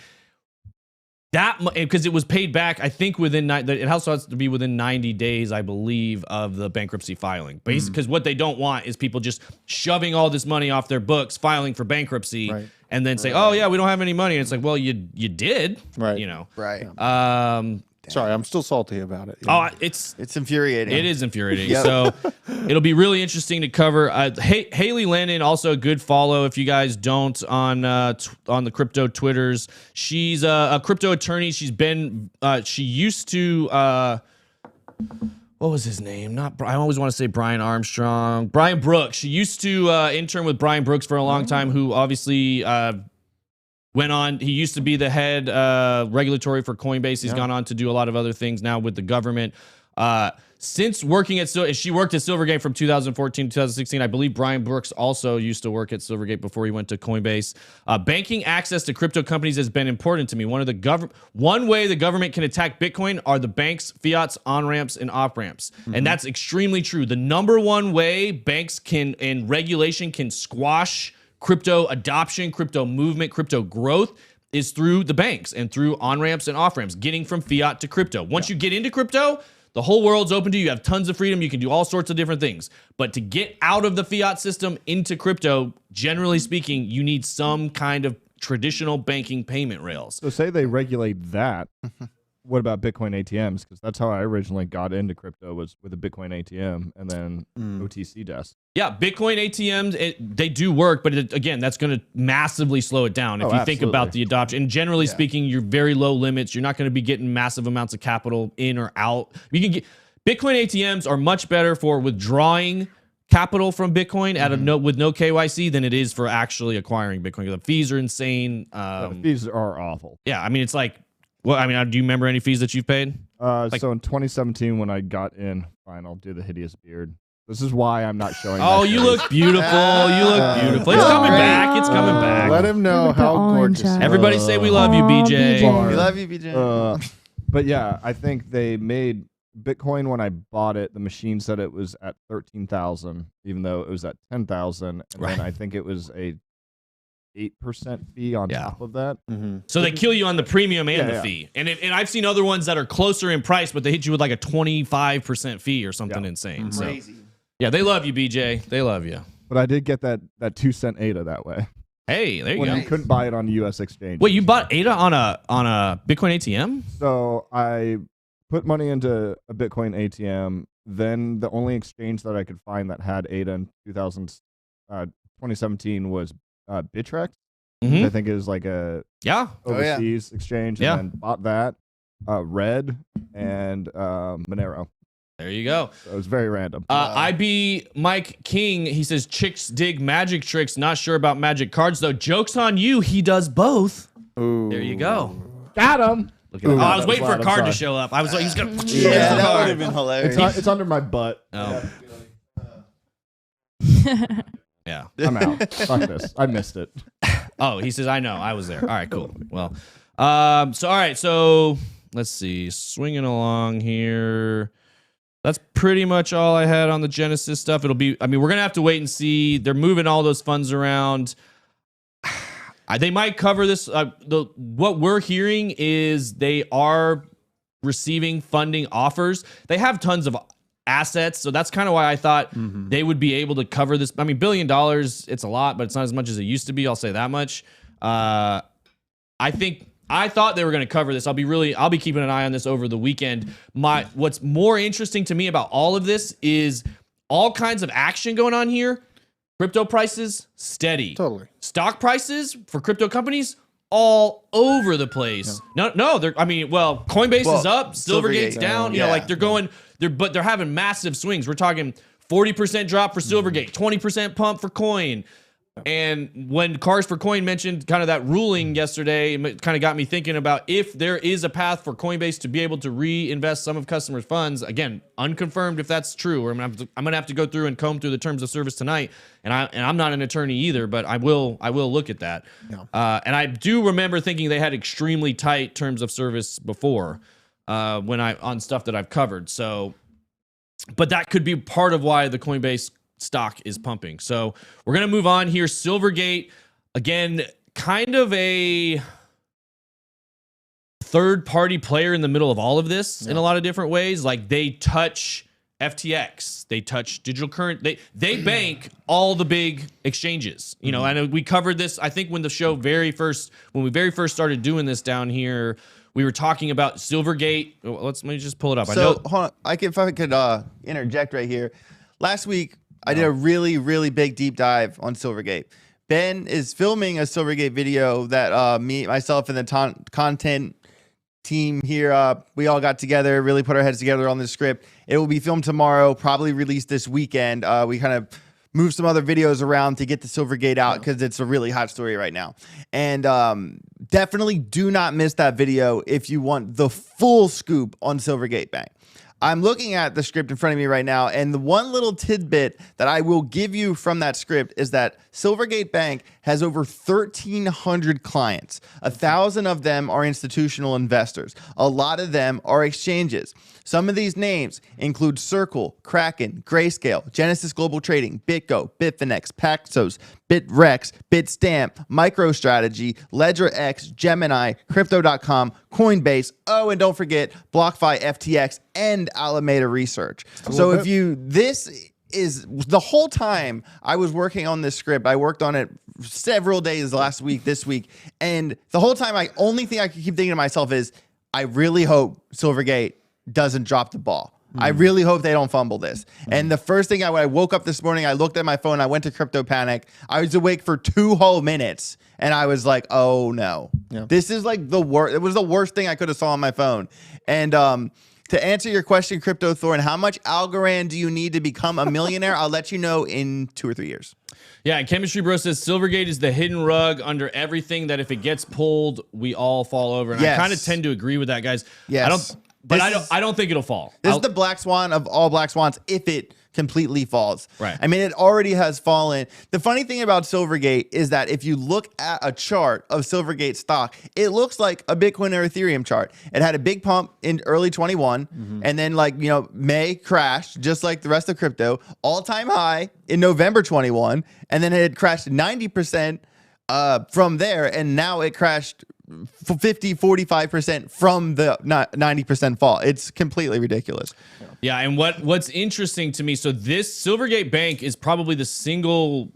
that, because it was paid back, I think it also has to be within 90 days, I believe, of the bankruptcy filing. Basically, because what they don't want is people just shoving all this money off their books, filing for bankruptcy. Right. And then say, oh, yeah, we don't have any money. And it's like, well, you did. Right. You know. Right. Sorry, I'm still salty about it. Oh, it's infuriating. It is infuriating. Yep. So it'll be really interesting to cover. Haley Lennon, also a good follow if you guys don't on the crypto Twitters. She's a crypto attorney. She's been she used to what was his name? I always want to say Brian Armstrong. Brian Brooks. She used to intern with Brian Brooks for a long time, who obviously went on. He used to be the head regulatory for Coinbase. He's gone on to do a lot of other things now with the government. Since working at she worked at Silvergate from 2014 to 2016. I believe Brian Brooks also used to work at Silvergate before he went to Coinbase. Banking access to crypto companies has been important to me. One way the government can attack Bitcoin are the banks, fiats, on-ramps, and off-ramps. And that's extremely true. The number one way banks can and regulation can squash crypto adoption, crypto movement, crypto growth is through the banks and through on-ramps and off-ramps, getting from fiat to crypto. Once you get into crypto, the whole world's open to you. You have tons of freedom. You can do all sorts of different things. But to get out of the fiat system into crypto, generally speaking, you need some kind of traditional banking payment rails. So say they regulate that. What about Bitcoin ATMs? Because that's how I originally got into crypto, was with a Bitcoin ATM and then OTC desk. Yeah, Bitcoin ATMs, they do work, but again, that's going to massively slow it down. If you think about the adoption, and generally speaking, you're very low limits. You're not going to be getting massive amounts of capital in or out. You can get Bitcoin ATMs are much better for withdrawing capital from Bitcoin with no KYC than it is for actually acquiring Bitcoin. The fees are insane. The fees are awful. Yeah, I mean, it's like, well, I mean, do you remember any fees that you've paid? So in 2017, when I got in, fine, I'll do the hideous beard. This is why I'm not showing. Oh, you look beautiful. You look beautiful. It's coming back. It's coming back. Let him know how gorgeous. Everybody say we love you, BJ. We love you, BJ. But yeah, I think they made Bitcoin when I bought it. The machine said it was at 13,000, even though it was at 10,000, and then I think it was a 8% fee on top of that. So they kill you on the premium and the fee. And I've seen other ones that are closer in price, but they hit you with like a 25% fee or something insane. So Crazy. yeah, they love you, BJ. They love you. But I did get that 2-cent ADA that way. Hey, there you When go. you couldn't buy it on the U.S. exchange. Wait, you bought ADA on a Bitcoin ATM? So I put money into a Bitcoin ATM. Then the only exchange that I could find that had ADA in 2017 was Bittrex. I think it was like a overseas exchange. And then bought that, Red, and Monero. There you go. So it was very random. IB Mike King, he says, chicks dig magic tricks. Not sure about magic cards, though. Joke's on you. He does both. Ooh. There you go. Got him. Look at that. I was waiting for a card to show up. I was like, he's going to Yeah, that would have been hilarious. It's under my butt. Oh. Yeah. I'm out. Fuck this. I missed it. Oh, he says, I know. I was there. All right, cool. Well, all right. So let's see. Swinging along here. That's pretty much all I had on the Genesis stuff. We're going to have to wait and see. They're moving all those funds around. They might cover this. What we're hearing is they are receiving funding offers. They have tons of assets, so that's kind of why I thought they would be able to cover this. I mean, $1 billion, it's a lot, but it's not as much as it used to be. I'll say that much. I thought they were going to cover this. I'll be keeping an eye on this over the weekend. What's more interesting to me about all of this is all kinds of action going on here. Crypto prices, steady. Totally. Stock prices for crypto companies, all over the place. No, Coinbase is up, Silvergate's down. You know, like they're having massive swings. We're talking 40% drop for Silvergate, 20% pump for Coin. And when Cars for Coin mentioned kind of that ruling yesterday, it kind of got me thinking about if there is a path for Coinbase to be able to reinvest some of customers' funds. Again, unconfirmed if that's true. Or I'm gonna have to go through and comb through the terms of service tonight. And I'm not an attorney either, but I will look at that. Yeah. And I do remember thinking they had extremely tight terms of service before on stuff that I've covered. So, but that could be part of why the Coinbase stock is pumping. So we're going to move on here. Silvergate, again, kind of a third-party player in the middle of all of this in a lot of different ways. Like they touch FTX, they touch digital current, they bank all the big exchanges. You know, I know we covered this, I think when we very first started doing this down here, We were talking about Silvergate. Let me just pull it up. I So know. hold on. If I could interject right here. Last week, I did a really, really big deep dive on Silvergate. Ben is filming a Silvergate video that myself, and the content team here, we all got together, really put our heads together on this script. It will be filmed tomorrow, probably released this weekend. We kind of moved some other videos around to get the Silvergate out because it's a really hot story right now. And definitely do not miss that video if you want the full scoop on Silvergate Bank. I'm looking at the script in front of me right now, and the one little tidbit that I will give you from that script is that Silvergate Bank has over 1,300 clients. 1,000 of them are institutional investors. A lot of them are exchanges. Some of these names include Circle, Kraken, Grayscale, Genesis Global Trading, BitGo, Bitfinex, Paxos, BitRex, Bitstamp, MicroStrategy, LedgerX, Gemini, Crypto.com, Coinbase, and don't forget BlockFi, FTX, and Alameda Research. So if this is the whole time I was working on this script, I worked on it several days last week, this week, and the whole time only thing I could keep thinking to myself is, I really hope Silvergate doesn't drop the ball. I really hope they don't fumble this. And the first thing I woke up this morning, I looked at my phone, I went to Crypto Panic. I was awake for 2 whole minutes, and I was like, oh no. Yeah. This is like the worst. It was the worst thing I could have saw on my phone. And to answer your question, Crypto Thorn, how much Algorand do you need to become a millionaire? I'll let you know in 2 or 3 years. Yeah, Chemistry Bro says Silvergate is the hidden rug under everything that if it gets pulled, we all fall over. And I kind of tend to agree with that, guys. Yes. I don't think it'll fall. This is the black swan of all black swans if it completely falls. Right. I mean, it already has fallen. The funny thing about Silvergate is that if you look at a chart of Silvergate stock, it looks like a Bitcoin or Ethereum chart. It had a big pump in early 21, and then May crashed just like the rest of crypto, all-time high in November 21, and then it had crashed 90% from there, and now it crashed 45% from the 90% fall. It's completely ridiculous. Yeah, and what's interesting to me, so this Silvergate Bank is probably the single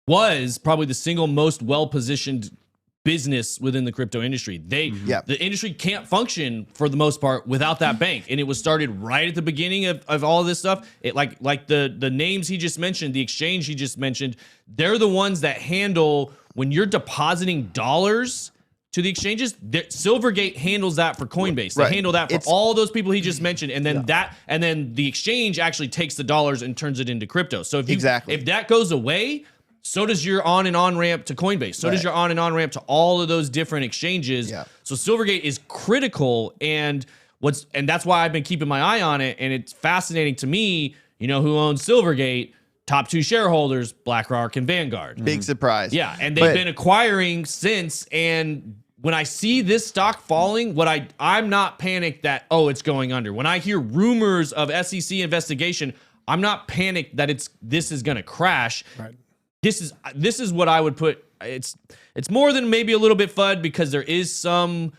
most well-positioned business within the crypto industry. The industry can't function for the most part without that bank, and it was started right at the beginning of all of this stuff. It like the names he just mentioned, the exchange he just mentioned, they're the ones that handle when you're depositing dollars to the exchanges. Silvergate handles that for Coinbase. They handle that for all those people he just mentioned, and then then the exchange actually takes the dollars and turns it into crypto. So if that goes away, so does your on and on ramp to Coinbase. So does your on and on ramp to all of those different exchanges. Yeah. So Silvergate is critical, and that's why I've been keeping my eye on it. And it's fascinating to me. You know who owns Silvergate? Top 2 shareholders, BlackRock and Vanguard. Big surprise. Yeah, and they've been acquiring since. And when I see this stock falling, I'm not panicked that it's going under. When I hear rumors of SEC investigation, I'm not panicked that this is going to crash. Right. This is what I would put. It's more than maybe a little bit FUD because there is some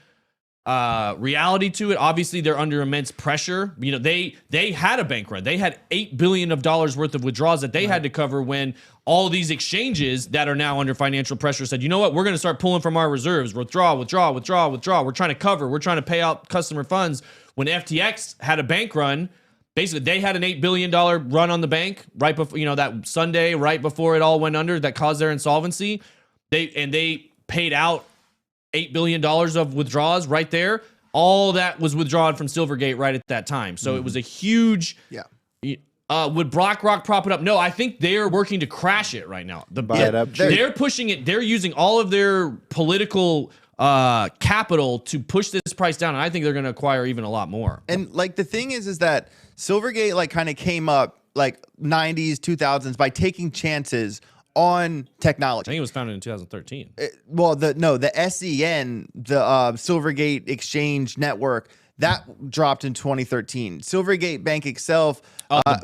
reality to it. Obviously, they're under immense pressure. You know, they had a bank run. They had $8 billion worth of withdrawals that they had to cover when all these exchanges that are now under financial pressure said, you know what, we're going to start pulling from our reserves. Withdraw. We're trying to cover. We're trying to pay out customer funds. When FTX had a bank run, basically they had an $8 billion run on the bank right before, that Sunday, right before it all went under that caused their insolvency. They paid out $8 billion of withdrawals right there. All that was withdrawn from Silvergate right at that time. So it was a huge... Yeah. Would BlackRock prop it up? No, I think they're working to crash it right now. They're pushing it. They're using all of their political capital to push this price down. And I think they're going to acquire even a lot more. And the thing is that Silvergate kind of came up 90s, 2000s by taking chances on technology. I think it was founded in 2013. The SEN, the Silvergate Exchange Network, that dropped in 2013. Silvergate Bank itself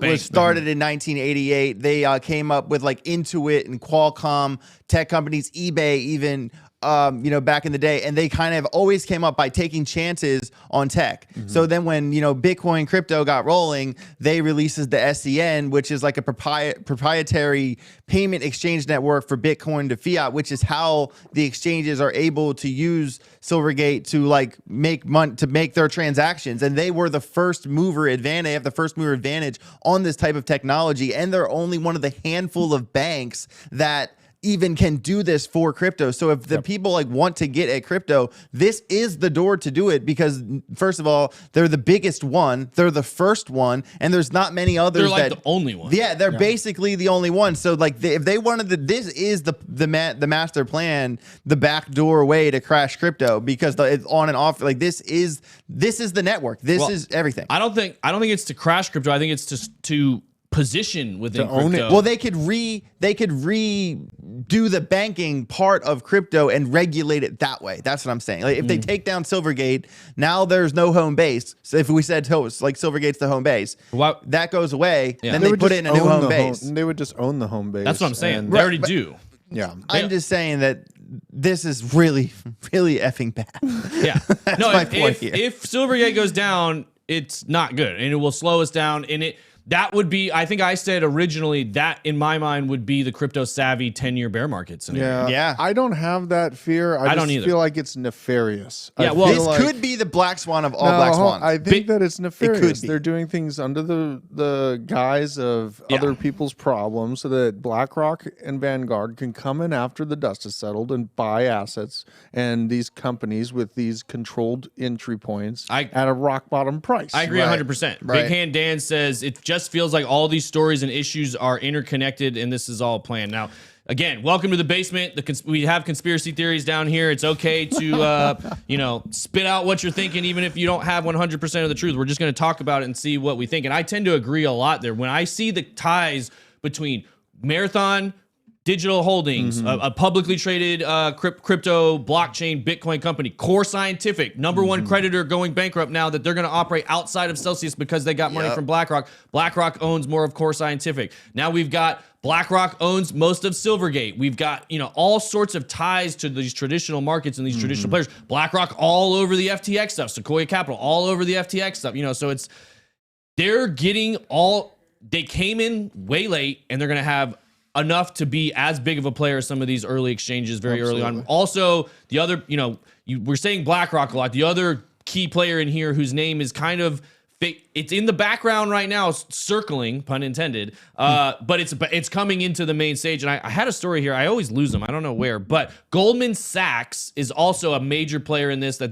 was started in 1988. They came up with Intuit and Qualcomm, tech companies, eBay even back in the day, and they kind of always came up by taking chances on tech. So then when, Bitcoin crypto got rolling, they releases the SCN, which is like a proprietary payment exchange network for Bitcoin to fiat, which is how the exchanges are able to use Silvergate to like make money, to make their transactions. And they were the first mover advantage. They have the first mover advantage on this type of technology. And they're only one of the handful of banks that even can do this for crypto. So if the people like want to get at crypto, this is the door to do it, because first of all, they're the biggest one, they're the first one, and there's not many others. They're like the only one. Yeah, they're basically the only one. So like if they wanted to, this is the master plan, the backdoor way to crash crypto, because it's on and off. Like this is the network. This is everything. I don't think it's to crash crypto. I think it's to position within To own crypto. it. Well, they could redo the banking part of crypto and regulate it that way. That's what I'm saying. Like if they take down Silvergate, now there's no home base. So if we said like Silvergate's the home base, that goes away. Yeah. Then they put it in a new home base. They would just own the home base. That's what I'm saying. and- They already do. Yeah. I'm just saying that this is really, really effing bad. Yeah. No, my point here. if Silvergate goes down, it's not good, and it will slow us down. And that would be, I think I said originally, that in my mind would be the crypto savvy 10-year bear market scenario. Yeah. I don't have that fear. I don't just either. feel like it's nefarious. Yeah, I well, feel This like- could be the black swan of all No, black swans. I think that it's nefarious. be. They're doing things under the guise of Yeah. other people's problems, so that BlackRock and Vanguard can come in after the dust is settled and buy assets and these companies with these controlled entry points at a rock bottom price. I agree 100%. Right. Big Hand Dan says it just feels like all these stories and issues are interconnected, and this is all planned. Now, again, welcome to the basement. We have conspiracy theories down here. It's okay to, spit out what you're thinking, even if you don't have 100% of the truth. We're just going to talk about it and see what we think. And I tend to agree a lot there. When I see the ties between Marathon Digital Holdings, a publicly traded crypto blockchain Bitcoin company, Core Scientific, number one creditor, going bankrupt now that they're going to operate outside of Celsius because they got money from BlackRock. BlackRock owns more of Core Scientific. Now we've got BlackRock owns most of Silvergate. We've got, all sorts of ties to these traditional markets and these traditional players. BlackRock all over the FTX stuff. Sequoia Capital all over the FTX stuff. So they came in way late, and they're going to have enough to be as big of a player as some of these early exchanges very early on. Also, the other, we're saying BlackRock a lot. The other key player in here whose name is kind of it's in the background right now, circling, pun intended, but it's coming into the main stage. And I had a story here. I always lose them. I don't know where, but Goldman Sachs is also a major player in this, that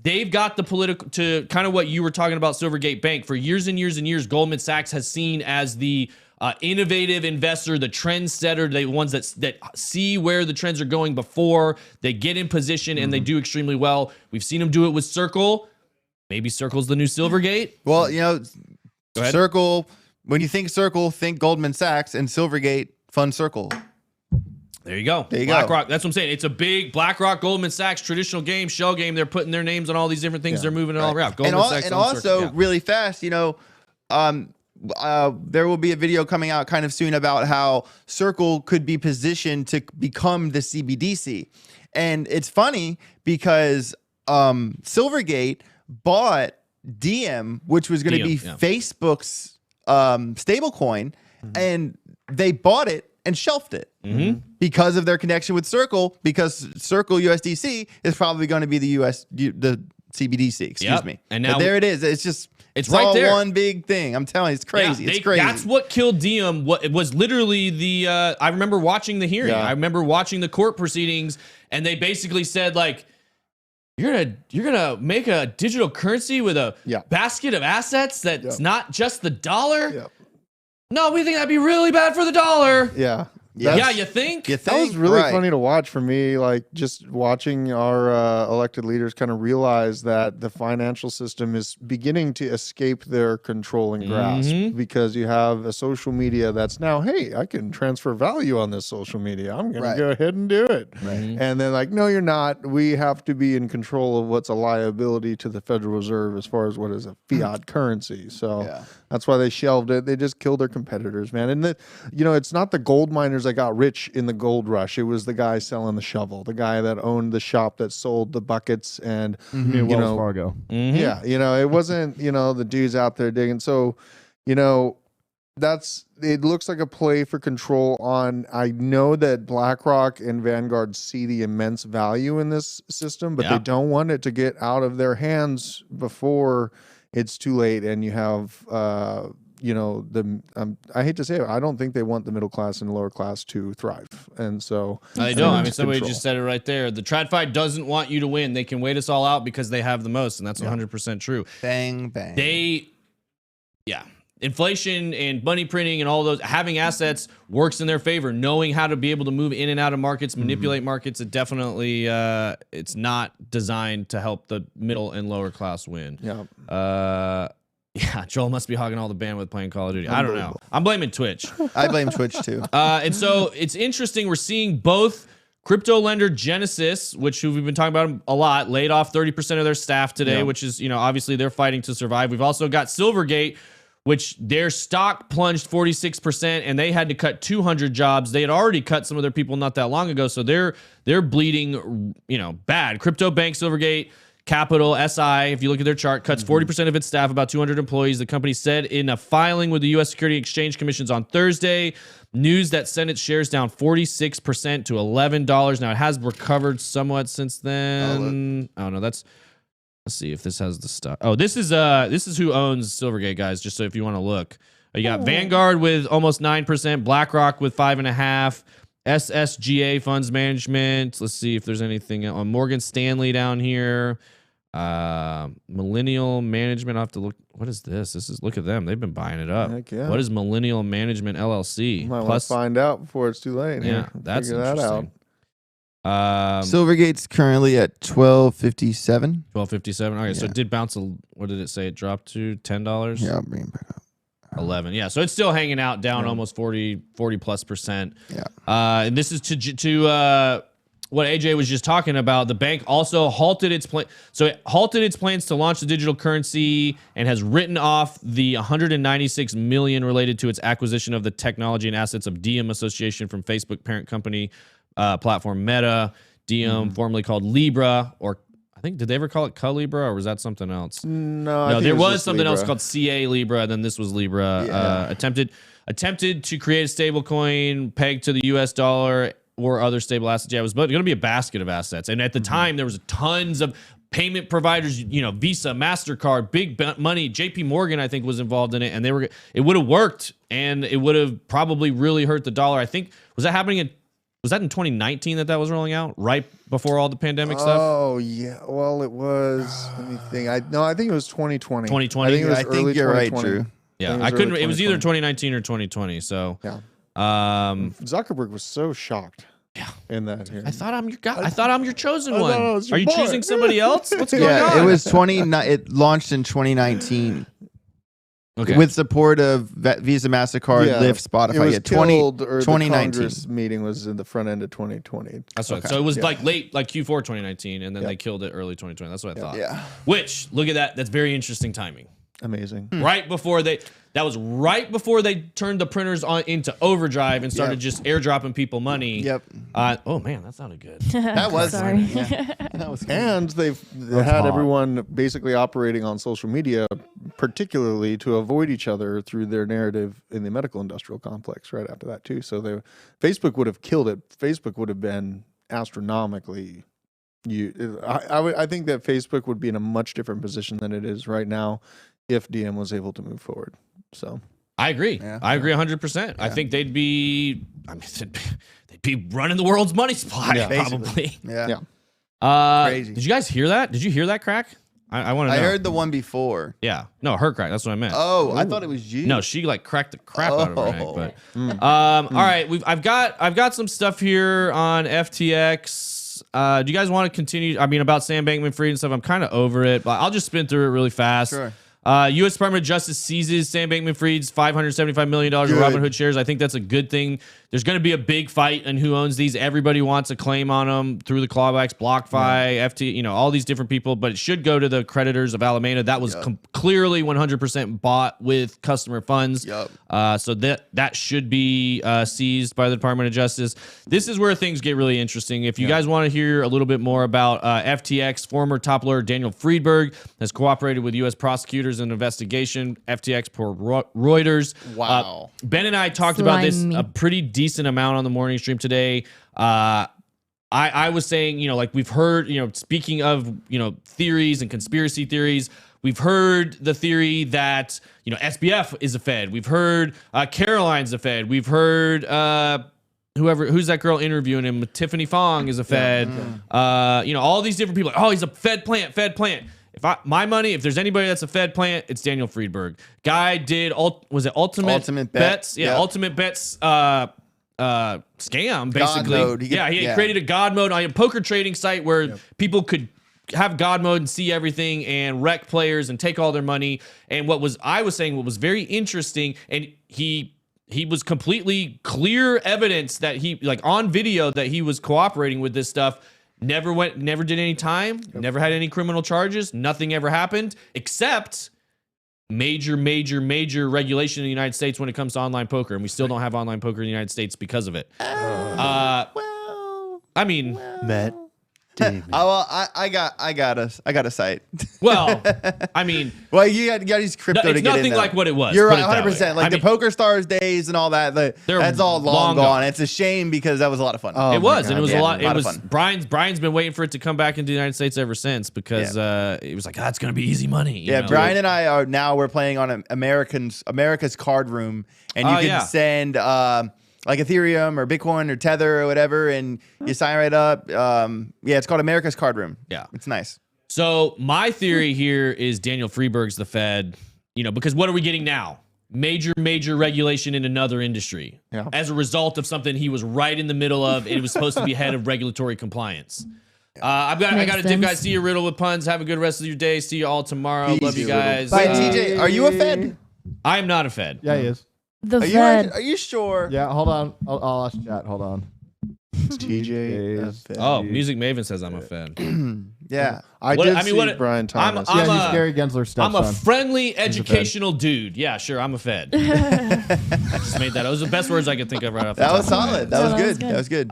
they've got the political, to kind of what you were talking about, Silvergate Bank. For years and years and years, Goldman Sachs has seen as the innovative investor, the trendsetter, the ones that see where the trends are going before they get in position, and they do extremely well. We've seen them do it with Circle. Maybe Circle's the new Silvergate. Well, Go ahead. Circle, when you think Circle, think Goldman Sachs, and Silvergate, fund Circle. There you go. There you go. BlackRock. That's what I'm saying. It's a big BlackRock, Goldman Sachs traditional game, shell game. They're putting their names on all these different things. They're moving it all around. Goldman Sachs And owns also, Circle. really fast, there will be a video coming out kind of soon about how Circle could be positioned to become the CBDC. And it's funny because Silvergate bought Diem, which was going to be Facebook's stablecoin, and they bought it and shelved it because of their connection with Circle, because Circle USDC is probably going to be the CBDC, excuse me. And now there it is. It's right all there. one big thing. I'm telling you, it's crazy. It's crazy. That's what killed Diem. What it was literally the. I remember watching the hearing. Yeah. I remember watching the court proceedings, and they basically said like, "You're gonna make a digital currency with a basket of assets that's not just the dollar." Yeah. No, we think that'd be really bad for the dollar. Yeah. Yeah, you think? You That was think? really Right. funny to watch for me, like just watching our elected leaders kind of realize that the financial system is beginning to escape their control and grasp, because you have a social media that's now, hey, I can transfer value on this social media. I'm going to go ahead and do it. And then like, no, you're not. We have to be in control of what's a liability to the Federal Reserve as far as what is a fiat currency. So that's why they shelved it. They just killed their competitors, man. And it's not the gold miners miners that got rich in the gold rush. It was the guy selling the shovel, the guy that owned the shop that sold the buckets and Wells you know, Fargo. yeah, you know, it wasn't, you know, the dudes out there digging. So, you know, it looks like a play for control on. I know that BlackRock and Vanguard see the immense value in this system, but they don't want it to get out of their hands before it's too late. And you have, you know, I hate to say it, I don't think they want the middle class and lower class to thrive. And so they don't. I mean, somebody just said it right there. The TradFi doesn't want you to win. They can wait us all out because they have the most, and that's 100% true. Bang, bang. Inflation and money printing and all those, having assets works in their favor. Knowing how to be able to move in and out of markets, manipulate markets, it definitely, it's not designed to help the middle and lower class win. Yeah, Joel must be hogging all the bandwidth playing Call of Duty. I don't know. I'm blaming Twitch. I blame Twitch too. And so it's interesting. We're seeing both crypto lender Genesis, which we've been talking about a lot, laid off 30% of their staff today, which is, you know, obviously they're fighting to survive. We've also got Silvergate, which their stock plunged 46% and they had to cut 200 jobs. They had already cut some of their people not that long ago. So they're bleeding, you know, bad. Crypto Bank, Silvergate, Capital, SI, if you look at their chart, cuts 40% of its staff, about 200 employees. The company said in a filing with the U.S. Securities and Exchange Commissions on Thursday, news that sent its shares down 46% to $11. Now, it has recovered somewhat since then. Oh, no, let's see if this has the stuff. Oh, this is who owns Silvergate, guys, just so if you want to look. You got Vanguard with almost 9%, BlackRock with 5.5%, SSGA Funds Management. Let's see if there's anything on Morgan Stanley down here. Millennial Management. I'll have to look. What is this? Look at them. They've been buying it up. Heck yeah. What is Millennial Management LLC? You might want to find out before it's too late. Yeah, that's figure that out. Silvergate's currently at 12.57. 12.57. Okay, so it did bounce. What did it say? It dropped to $10. Yeah, I'll bring it back up. 11. Yeah, so it's still hanging out down almost 40+%. Yeah. And this is to what AJ was just talking about. The bank also halted its plan. So it halted its plans to launch the digital currency and has written off the $196 million related to its acquisition of the technology and assets of Diem Association from Facebook parent company platform Meta. Diem, formerly called Libra, or I think, did they ever call it Calibra, or was that something else? No, there was just something Libra. else called CA Libra, and then this was Libra. Attempted to create a stable coin pegged to the US dollar or other stable assets. Yeah, it was going to be a basket of assets. And at the time, there was tons of payment providers, you know, Visa, MasterCard, big money. JP Morgan, I think, was involved in it, and it would have worked, and it would have probably really hurt the dollar. I think, was that happening was that in 2019 that was rolling out, right before all the pandemic stuff? Oh, yeah. Well, it was. Let me think. I think it was 2020. 2020. I think it was I early think you're right, 2020. Drew. Yeah, I couldn't. It was either 2019 or 2020. So, yeah. Zuckerberg was so shocked. Yeah. In that hearing. I thought I'm your guy. I thought I'm your chosen I one. thought I was your Are you boy. choosing somebody else? What's going on? Yeah, it was It launched in 2019. Okay. With support of Visa, MasterCard, Lyft, Spotify. It was 2019. The Congress meeting was in the front end of 2020. That's right. So it was like late, like Q4 2019, and then they killed it early 2020. That's what I thought. Yeah. Which, look at that. That's very interesting timing. Amazing. Right before that was right before they turned the printers on into overdrive and started just airdropping people money. Yep. Oh man, that sounded good. That was Sorry. Yeah. That was good. And they had everyone basically operating on social media, particularly to avoid each other through their narrative in the medical industrial complex right after that too. So Facebook would have killed it. Facebook would have been astronomically. I think that Facebook would be in a much different position than it is right now if DM was able to move forward. So I agree. Yeah. I agree 100%. I think they'd be running the world's money supply probably. Yeah. Crazy. Did you guys hear that? Did you hear that crack? I want to know. I heard the one before. Yeah. No, her crack. That's what I meant. Oh, I thought it was you. No, she like cracked the crap out of her neck. But all right, I've got some stuff here on FTX. Do you guys want to continue? I mean, about Sam Bankman-Fried and stuff. I'm kind of over it, but I'll just spin through it really fast. Sure. U.S. Department of Justice seizes Sam Bankman-Fried's $575 million of Robinhood shares. I think that's a good thing. There's going to be a big fight on who owns these. Everybody wants a claim on them through the clawbacks, BlockFi, FT, all these different people, but it should go to the creditors of Alameda. That was clearly 100% bought with customer funds. So that should be seized by the Department of Justice. This is where things get really interesting. If you guys want to hear a little bit more about FTX, former top lawyer Daniel Friedberg has cooperated with U.S. prosecutors in an investigation. FTX per Reuters. Wow. Ben and I talked about this a pretty decent amount on the morning stream today. I was saying, like we've heard, speaking of, theories and conspiracy theories, we've heard the theory that, SBF is a Fed. We've heard Caroline's a Fed. We've heard who's that girl interviewing him? Tiffany Fong is a Fed. All these different people. Oh, he's a Fed plant. If there's anybody that's a Fed plant, it's Daniel Friedberg. Guy did Ultimate Bets? Yeah, Ultimate Bets scam, basically. God mode. He created a God mode on a poker trading site where people could have God mode and see everything and wreck players and take all their money. And what was very interesting, and he was completely clear evidence that he, like on video, that he was cooperating with this stuff. Never did any time, never had any criminal charges, nothing ever happened, except major regulation in the United States when it comes to online poker. And we still don't have online poker in the United States because of it. Matt. I got a site. Well, I mean, well, you got to use crypto to get in. It's nothing like what it was. You're put right, it that 100%. way. Like the Poker Stars days and all that. That's all long gone. It's a shame because that was a lot of fun. Oh, it was, and it was a lot. It was fun. Brian's been waiting for it to come back into the United States ever since because it was like, it's going to be easy money. You know? Brian and I we're playing on America's Card Room, and you can send like Ethereum or Bitcoin or Tether or whatever, and you sign right up. It's called America's Card Room. Yeah, it's nice. So my theory here is Daniel Friedberg's the Fed. Because what are we getting now? Major regulation in another industry as a result of something he was right in the middle of. And it was supposed to be head of regulatory compliance. I got a tip, guys. See you, Riddle with Puns. Have a good rest of your day. See you all tomorrow. Peace. Love you guys. Bye, TJ. Are you a Fed? I am not a Fed. Yeah, he is. The Fed. Are you sure? Yeah, hold on. I'll ask chat. Hold on. TJ. Oh, Music Maven says I'm a Fed. Yeah. I did see Brian Thomas. I'm he's Gary Gensler's stepson. I'm a friendly, educational dude. Yeah, sure, I'm a Fed. I just made that. Those are the best words I could think of right off the top. That was solid. That was good.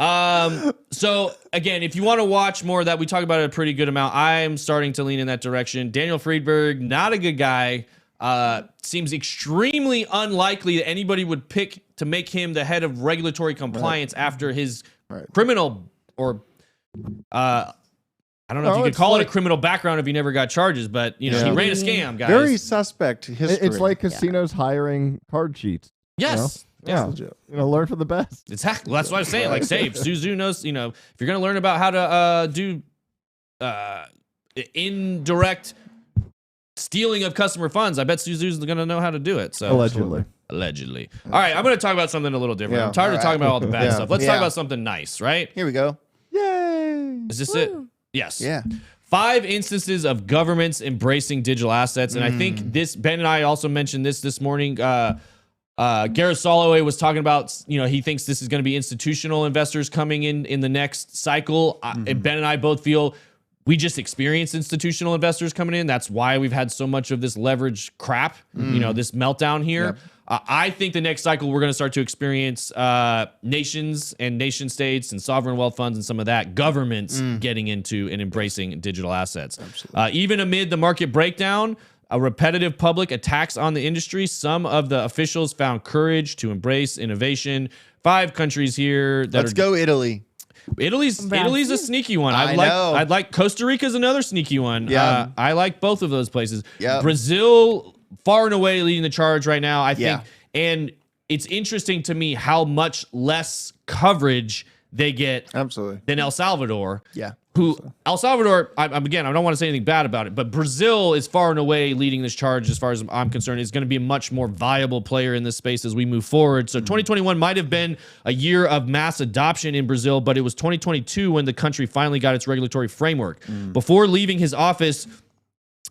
So again, if you want to watch more of that, we talk about it a pretty good amount. I'm starting to lean in that direction. Daniel Friedberg, not a good guy. Seems extremely unlikely that anybody would pick to make him the head of regulatory compliance after his criminal or I don't know if you could call it a criminal background if he never got charges, but he ran a scam, guys. Very suspect history. It's like casinos hiring card cheats. Yes. Yeah. Learn from the best. Exactly. That's what I'm saying. Like, say, if Suzu knows, if you're going to learn about how to do indirect stealing of customer funds, I bet Suzu's going to know how to do it. So Allegedly. All right, I'm going to talk about something a little different. I'm tired of talking about all the bad stuff. Let's talk about something nice, right? Here we go. Yay! Is this it? Yes. Yeah. 5 instances of governments embracing digital assets. And I think Ben and I also mentioned this morning. Gareth Soloway was talking about, he thinks this is going to be institutional investors coming in the next cycle. And Ben and I both feel we just experienced institutional investors coming in. That's why we've had so much of this leverage crap, this meltdown here. Yep. I think the next cycle we're going to start to experience nations and nation states and sovereign wealth funds and some of that governments getting into and embracing digital assets. Even amid the market breakdown, a repetitive public attacks on the industry, some of the officials found courage to embrace innovation. 5 countries here. Let's go Italy. Italy's a sneaky one. I'd like Costa Rica's another sneaky one. Yeah. I like both of those places. Yep. Brazil, far and away leading the charge right now, I think. And it's interesting to me how much less coverage they get than El Salvador. Yeah. El Salvador, I don't want to say anything bad about it, but Brazil is far and away leading this charge as far as I'm concerned. Is going to be a much more viable player in this space as we move forward. So 2021 might have been a year of mass adoption in Brazil, but it was 2022 when the country finally got its regulatory framework. Before leaving his office,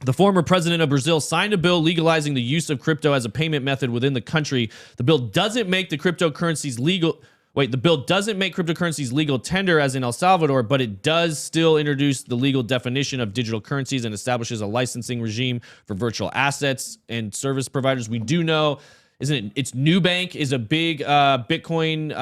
The former president of Brazil signed a bill legalizing the use of crypto as a payment method within the country. The bill doesn't make the cryptocurrencies legal. The bill doesn't make cryptocurrencies legal tender as in El Salvador, but it does still introduce the legal definition of digital currencies and establishes a licensing regime for virtual assets and service providers. We do know, it's Nubank is a big Bitcoin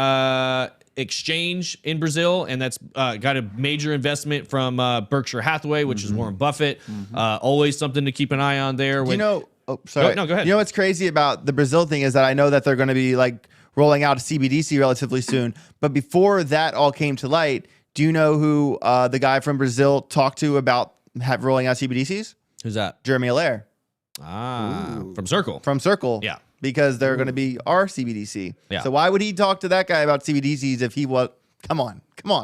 exchange in Brazil, and that's got a major investment from Berkshire Hathaway, which is Warren Buffett. Always something to keep an eye on there. Oh, sorry. No, go ahead. You know what's crazy about the Brazil thing is that I know that they're going to be like rolling out a CBDC relatively soon. But before that all came to light, do you know who the guy from Brazil talked to about rolling out CBDCs? Who's that? Jeremy Allaire. From Circle. From Circle. Yeah. Because they're going to be our CBDC. Yeah. So why would he talk to that guy about CBDCs if he was? Come on,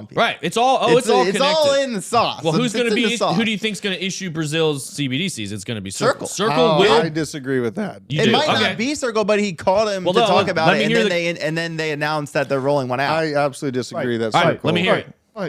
people. Right. It's all connected. It's all in the sauce. Well, who's going to be? Sauce. Who do you think's going to issue Brazil's CBDCs? It's going to be Circle. Circle. Circle will. I disagree with that. You It do. might Okay. not be Circle, but he called him to talk about it, and then they announced that they're rolling one out. I absolutely disagree. That's All right, let me hear it.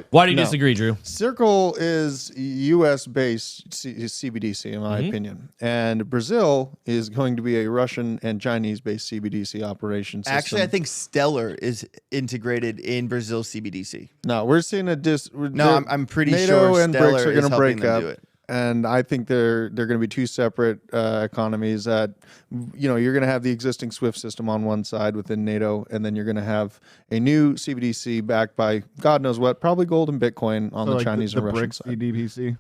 Why do you disagree, Drew? Circle is U.S. based CBDC, in my opinion, and Brazil is going to be a Russian and Chinese based CBDC operation system. Actually, I think Stellar is integrated in Brazil's CBDC. No, we're seeing I'm pretty NATO sure and Stellar BRICS are is going to helping break them up. do it. And I think they're going to be two separate economies. That you're going to have the existing SWIFT system on one side within NATO, and then you're going to have a new CBDC backed by God knows what, probably gold and Bitcoin on the Chinese and Russian BRICS side. CDBC.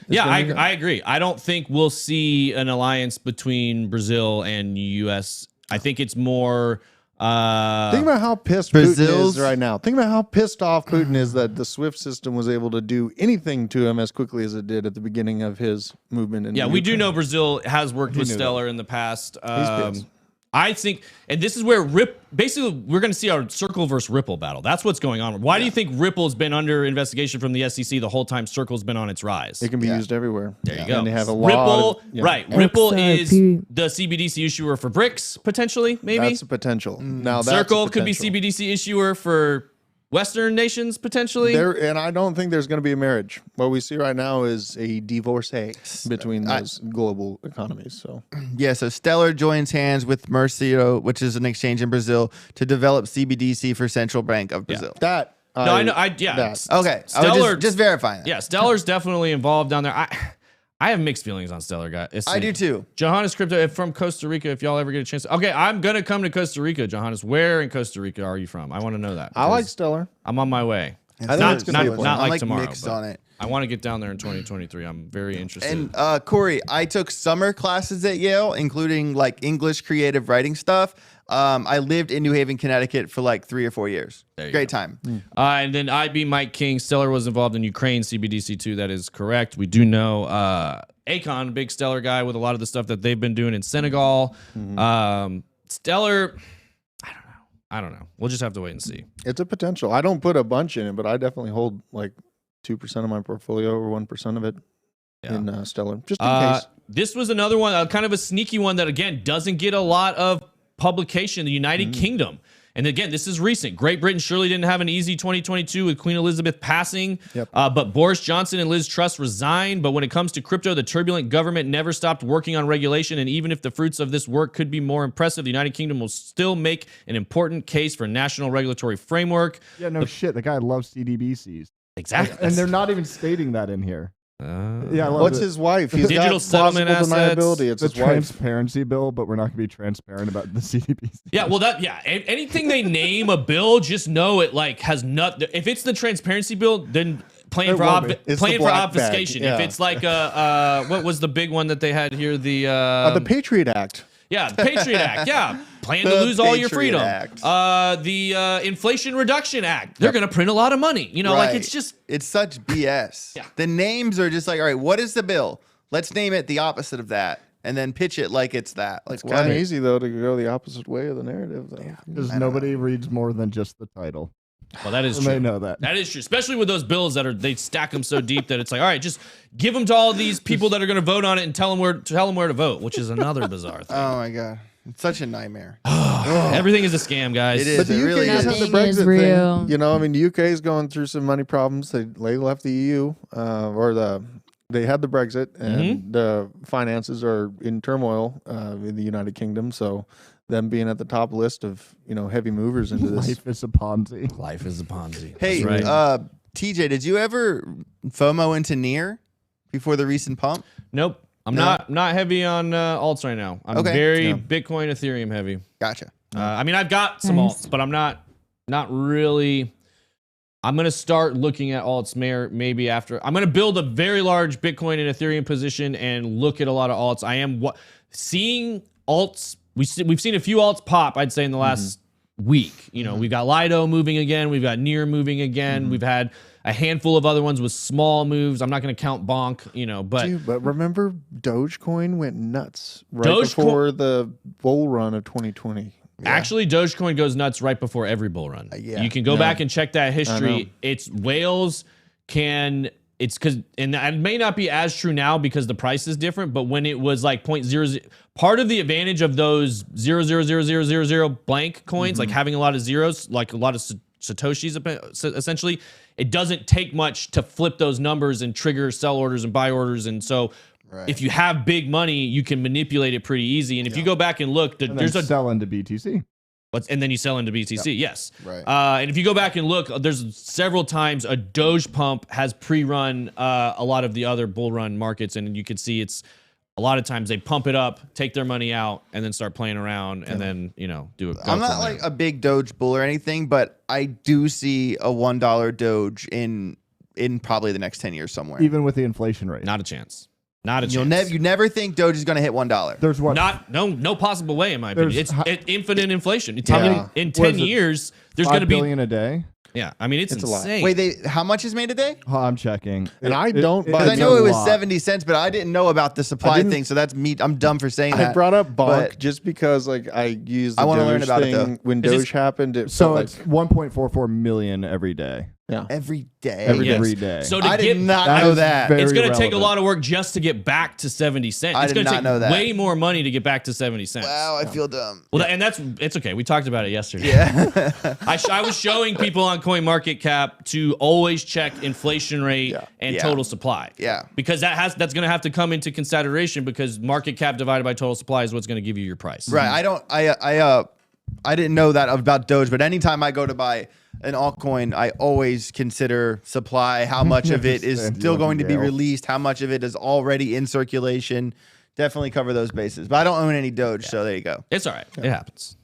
Yeah, I agree. I don't think we'll see an alliance between Brazil and U.S. I think it's more. Think about how pissed Putin is right now. Think about how pissed off Putin is that the SWIFT system was able to do anything to him as quickly as it did at the beginning of his movement. In We do know Brazil has worked with Stellar in the past. pissed. I think, and this is where basically we're going to see our Circle versus Ripple battle. That's what's going on. Why do you think Ripple's been under investigation from the SEC the whole time Circle's been on its rise? It can be used everywhere. There you go. And they have a lot Ripple, right. Ripple is the CBDC issuer for BRICS, potentially, maybe. That's a potential. Now that's Circle a could be potential. CBDC issuer for Western nations, potentially. And I don't think there's going to be a marriage. What we see right now is a divorce between those global economies. So Yeah, so Stellar joins hands with Mercio, which is an exchange in Brazil, to develop CBDC for Central Bank of Brazil. that. No, I know. Yeah. that. Okay, Stellar, I was just verifying that. Yeah, Stellar's definitely involved down there. I have mixed feelings on Stellar, guys. I do too. Johannes Crypto from Costa Rica. If y'all ever get a chance, okay, I'm gonna come to Costa Rica, Johannes. Where in Costa Rica are you from? I want to know that. I like because Stellar. I'm on my way. I think it's gonna be a Not plan. I'm like tomorrow. mixed but on it. I want to get down there in 2023. I'm very interested. And Corey, I took summer classes at Yale, including like English creative writing stuff. I lived in New Haven, Connecticut for like 3 or 4 years. There you Great go. time. And then IB Mike King. Stellar was involved in Ukraine CBDC too. That is correct. We do know Akon, a big Stellar guy with a lot of the stuff that they've been doing in Senegal. Stellar, I don't know. We'll just have to wait and see. It's a potential. I don't put a bunch in it, but I definitely hold like 2% of my portfolio or 1% of it in Stellar, just in case. This was another one, kind of a sneaky one that, again, doesn't get a lot of publication, the United Kingdom. And again, this is recent. Great Britain surely didn't have an easy 2022 with Queen Elizabeth passing. Yep. But Boris Johnson and Liz Truss resigned. But when it comes to crypto, the turbulent government never stopped working on regulation. And even if the fruits of this work could be more impressive, the United Kingdom will still make an important case for national regulatory framework. Yeah, no shit. The guy loves CDBCs. Exactly. And they're not even stating that in here. Yeah, I love What's it. his wife? He's Digital got settlement plausible assets. deniability. It's The his wife. transparency bill, but we're not going to be transparent about the CDBC. Yeah, well, anything they name a bill, just know it like has not. If it's the transparency bill, then plan It for won't be. It's plan the for black bag, obfuscation. yeah. If it's like what was the big one that they had here? The Patriot Act. yeah, the Patriot Act. Yeah, plan to The lose all your Patriot freedom. Act. The Inflation Reduction Act. They're gonna print a lot of money. You know, like Right. it's just. It's such BS. Yeah. The names are just like, all right, what is the bill? Let's name it the opposite of that, and then pitch it like it's that. Like, It's kind of easy though to go the opposite way of the narrative though. Because nobody reads more than just the title. Well, that is And true. they know that. That is true, especially with those bills they stack them so deep that it's like, all right, just give them to all these people that are going to vote on it and tell them where to vote, which is another bizarre thing. Oh my god, it's such a nightmare. Everything is a scam, guys. It is. But the It UK really just is. had the Nothing is Brexit real. thing. You know, I mean, the UK is going through some money problems. They left the EU or the they had the Brexit, and the finances are in turmoil in the United Kingdom. So them being at the top list of heavy movers into this. Life is a Ponzi. Life is a Ponzi. Hey, That's right. TJ, did you ever FOMO into Near before the recent pump? Nope. I'm No? not heavy on alts right now. I'm Okay. very Yeah. Bitcoin, Ethereum heavy. Gotcha. I mean, I've got some Nice. alts, but I'm not really. I'm gonna start looking at alts maybe after. I'm gonna build a very large Bitcoin and Ethereum position and look at a lot of alts. I am seeing alts. We've seen a few alts pop, I'd say, in the last week. We've got Lido moving again. We've got Near moving again. We've had a handful of other ones with small moves. I'm not going to count Bonk, but Dude, but remember Dogecoin went nuts right Dogecoin- before the bull run of 2020. actually Dogecoin goes nuts right before every bull run. Yeah. You can go back and check that know. history. It's whales it's because, and it may not be as true now because the price is different, but when it was like 0.00, part of the advantage of those 0.00000 blank coins, like having a lot of zeros, like a lot of Satoshis, essentially, it doesn't take much to flip those numbers and trigger sell orders and buy orders. And so if you have big money, you can manipulate it pretty easy. And if you go back and look, And there's then a sell into BTC. and then you sell into BTC. Yes. Right. And if you go back and look, there's several times a Doge pump has pre-run a lot of the other bull run markets, and you can see it's a lot of times they pump it up, take their money out, and then start playing around, and then do it. I'm not like a big Doge bull or anything, but I do see a $1 Doge in probably the next 10 years somewhere. Even with the inflation rate. Not a chance. Not a chance. You never think Doge is going to hit $1. There's what? No possible way in my opinion. There's It's infinite inflation. It's Yeah. in Was 10 it years, there's 5 going to be billion a day. yeah. I mean, it's It's a lot. insane. Wait, how much is made a day? Oh, I'm checking. And I don't buy Because I It's know a it was lot. 70 cents, but I didn't know about the supply didn't- thing, so that's me. I'm dumb for saying I that. brought up Bonk but- just because I used the I wanna Doge learn about it, thing though. when Is it- Doge happened. It So felt it's 1.44 million every day. Every day. Every Yes. Every day. So to I get did not That know is that. very it's going to take a relevant. lot of work just to get back to 70 cents. I It's did going to not take know that. way more money to get back to 70 cents. Wow, I feel dumb. Well, and it's okay. We talked about it yesterday. Yeah. I was showing people on CoinMarketCap to always check inflation rate and Yeah. total supply. Yeah. Because that's going to have to come into consideration because market cap divided by total supply is what's going to give you your price. Right. I didn't know that about Doge, but anytime I go to buy an altcoin, I always consider supply, how much of it is Understand. still You going to be Gale. released, how much of it is already in circulation. Definitely cover those bases. But I don't own any Doge, so there you go. It's all right. It happens.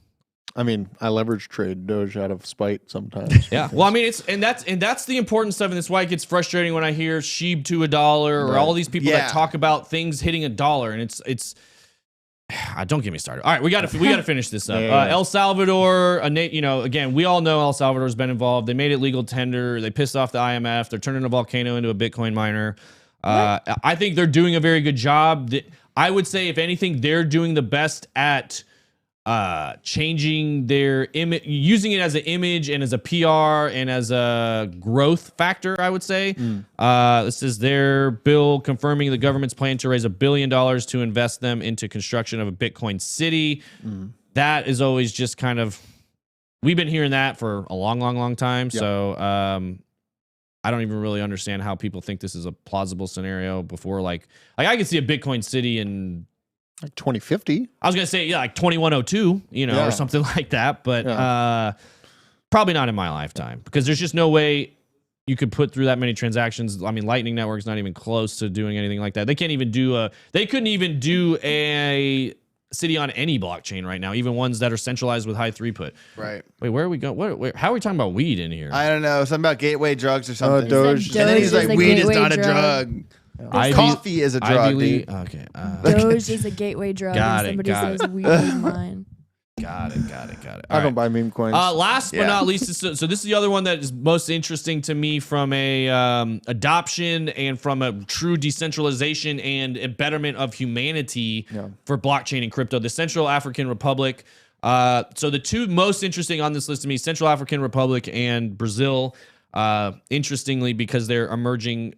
I mean, I leverage trade Doge out of spite sometimes. Yeah. Well, I mean, that's the important stuff, and that's why it gets frustrating when I hear Sheeb to $1 or all these people Yeah. that talk about things hitting $1, and it's. Don't get me started. All right, we got to finish this up. El Salvador, again, we all know El Salvador's been involved. They made it legal tender. They pissed off the IMF. They're turning a volcano into a Bitcoin miner. I think they're doing a very good job. I would say, if anything, they're doing the best at changing their image, using it as an image and as a PR and as a growth factor, I would say. This is their bill confirming the government's plan to raise $1 billion to invest them into construction of a Bitcoin city. That is always just kind of, we've been hearing that for a long time. So I don't even really understand how people think this is a plausible scenario before. Like I could see a Bitcoin city in, Like 2050. I was gonna say like 2102, or something like that, but probably not in my lifetime because there's just no way you could put through that many transactions. I mean, Lightning Network's not even close to doing anything like that. They can't even they couldn't even do a city on any blockchain right now, even ones that are centralized with high throughput. Right. Wait, where are we going? How are we talking about weed in here? I don't know. Something about gateway drugs or something. Doge. And then he's Doge like, is a weed is gateway not a drug. drug. Ivy- Coffee is a drug, Ivy League- dude. Okay. Doge is a gateway drug. Got and it, somebody got says weed is mine. Got it. I don't buy meme coins. Last but Yeah. not least, so this is the other one that is most interesting to me from a adoption and from a true decentralization and a betterment of humanity for blockchain and crypto. The Central African Republic. So the two most interesting on this list to me, Central African Republic and Brazil. Interestingly, because they're emerging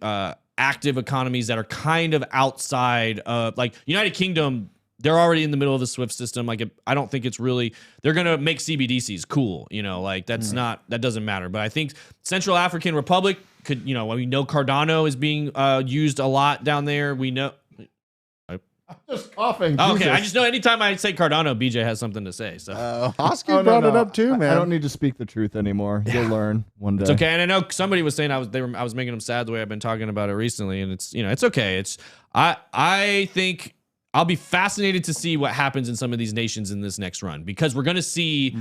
active economies that are kind of outside of, like, United Kingdom they're already in the middle of the SWIFT system. Like, I don't think it's really, they're going to make CBDCs cool, you know, like that's that doesn't matter. But I think Central African Republic could, you know, we know Cardano is being used a lot down there. We know. I'm just coughing. Okay, Jesus. I just know anytime I say Cardano, BJ has something to say. So Hosky brought it up too, man. I don't need to speak the truth anymore. You'll learn one day. it's okay. And I know somebody was saying I was making them sad the way I've been talking about it recently, and it's, you know, it's okay. It's I think I'll be fascinated to see what happens in some of these nations in this next run, because we're going to see,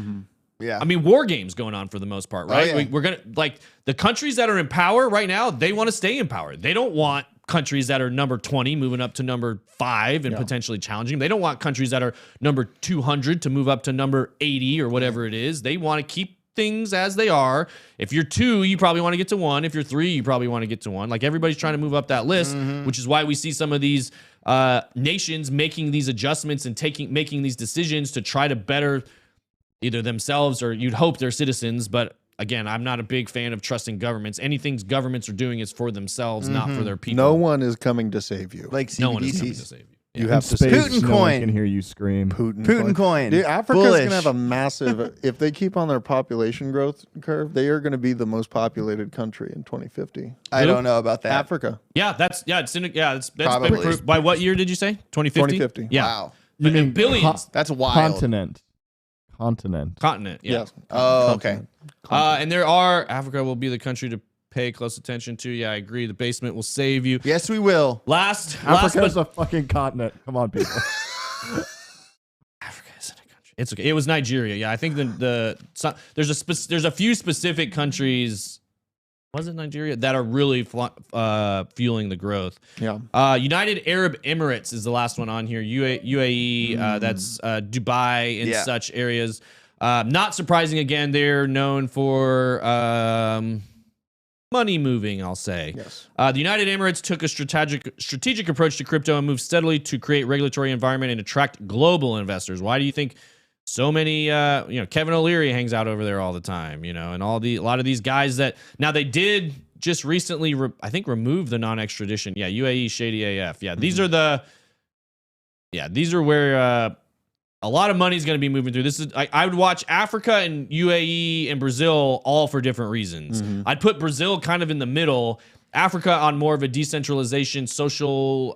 I mean, war games going on for the most part, right? Oh, yeah. We're going to, like, the countries that are in power right now, they want to stay in power. They don't want countries that are number 20 moving up to number 5 and potentially challenging them. They don't want countries that are number 200 to move up to number 80 or whatever it is. They want to keep things as they are. If you're 2, you probably want to get to 1. If you're 3, you probably want to get to 1. Like, everybody's trying to move up that list, which is why we see some of these nations making these adjustments and making these decisions to try to better either themselves or, you'd hope, their citizens. But again, I'm not a big fan of trusting governments. Anything governments are doing is for themselves, not for their people. No one is coming to save you. Like No one is coming to CBDCs. save you. You In have to space, save Putin no one coin. can hear you scream. Putin coin. Dude, Africa's Bullish. going to have a massive, if they keep on their population growth curve, they are going to be the most populated country in 2050. I don't know about that. Africa. That's been Probably. proved. By what year did you say? 2050? 2050. Yeah. Wow. You mean billions. That's wild. Continent. Continent. Yeah. Yes. Oh, okay. And there are, Africa will be the country to pay close attention to. Yeah, I agree. The basement will save you. Yes, we will. Last Africa's but a fucking continent. Come on, people. Africa isn't a country. It's okay. It was Nigeria. Yeah, I think there's a few specific countries. Was it Nigeria that are really fueling the growth? Yeah. United Arab Emirates is the last one on here. UAE. That's Dubai and Yeah. such areas. Not surprising. Again, they're known for money moving, I'll say. Yes. The United Emirates took a strategic approach to crypto and moved steadily to create regulatory environment and attract global investors. Why do you think so many, Kevin O'Leary hangs out over there all the time, and a lot of these guys that now they did just recently, I think, remove the non-extradition. Yeah. UAE shady AF. Yeah. These are where, a lot of money is going to be moving through. This is I would watch Africa and UAE and Brazil all for different reasons. I'd put Brazil kind of in the middle, Africa on more of a decentralization, social,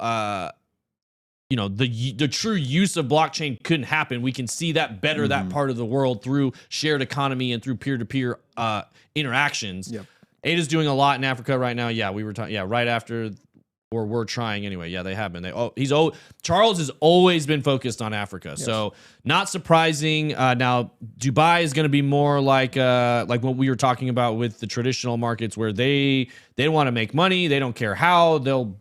the true use of blockchain couldn't happen. We can see that better, that part of the world, through shared economy and through peer-to-peer interactions. Yep. Ada's doing a lot in Africa right now. Yeah, we were talking. Yeah, right after. Or we're trying anyway. Yeah, they have been. Charles has always been focused on Africa, so not surprising. Now Dubai is going to be more like what we were talking about with the traditional markets, where they want to make money. They don't care how. They'll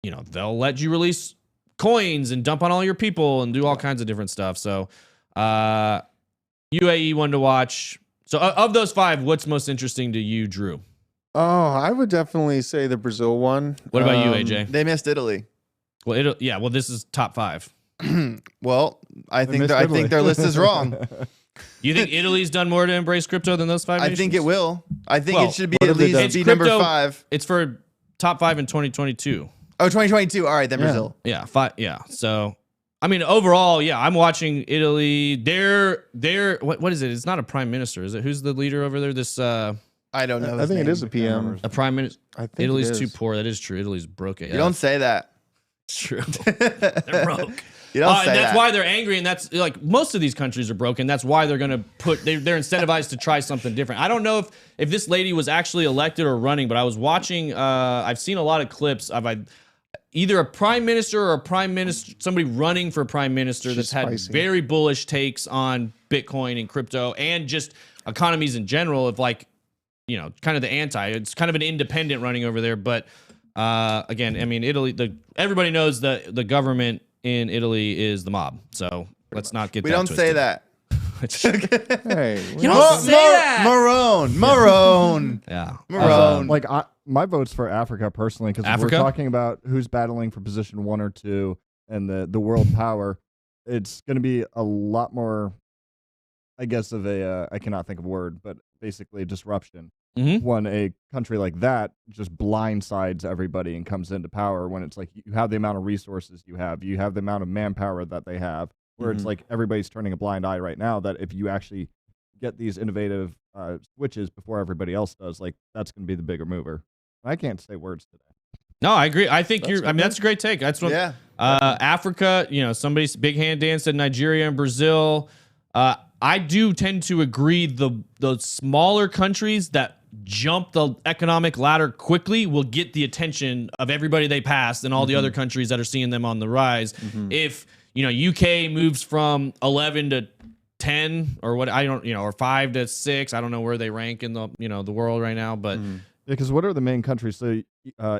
let you release coins and dump on all your people and do all kinds of different stuff. So UAE one to watch. So of those 5, what's most interesting to you, Drew? Oh, I would definitely say the Brazil one. What about you, AJ? They missed Italy. Well, Well, this is top 5. Well, I think missed I Italy. think their list is wrong. You think Italy's done more to embrace crypto than those 5 I nations? think it will. I think Well, it should be what at have they done? least It's be number crypto- 5. It's for top 5 in 2022. Oh, 2022. All right, then Brazil. Yeah, 5. Yeah. So, I mean, overall, yeah, I'm watching Italy. They're what is it? It's not a prime minister, is it? Who's the leader over there? This I don't know. I his think it name. is a PM. a prime minister. I think Italy's it too is. poor. That is true. Italy's broke. You don't say that. It's true. They're broke. You don't say And that's that. why they're angry, and that's like most of these countries are broken. That's why they're going to they're incentivized to try something different. I don't know if this lady was actually elected or running, but I was watching. I've seen a lot of clips of either a prime minister or somebody running for prime minister She's that's had spicy. very bullish takes on Bitcoin and crypto and just economies in general. Of kind of the anti. It's kind of an independent running over there, but again, I mean, Italy. Everybody knows that the government in Italy is the mob. So let's not get. We that don't say twisted. that. Hey, You don't say that. Marone. Yeah. Marone. My vote's for Africa personally, because if we're Africa? talking about who's battling for position 1 or 2 and the world power, it's going to be a lot more, I guess, of a I cannot think of a word, but basically disruption. when a country like that just blindsides everybody and comes into power, when it's like you have the amount of resources you have the amount of manpower that they have, where it's like everybody's turning a blind eye right now, that if you actually get these innovative switches before everybody else does, like that's going to be the bigger mover. I can't say words today. No, I agree. I think that's a great take. That's what, Africa, somebody's big hand Dan said Nigeria and Brazil. I do tend to agree the smaller countries that jump the economic ladder quickly will get the attention of everybody they pass and all the other countries that are seeing them on the rise. If, UK moves from 11 to 10 or what, I don't, or 5 to 6, I don't know where they rank in the, the world right now, but because what are the main countries? So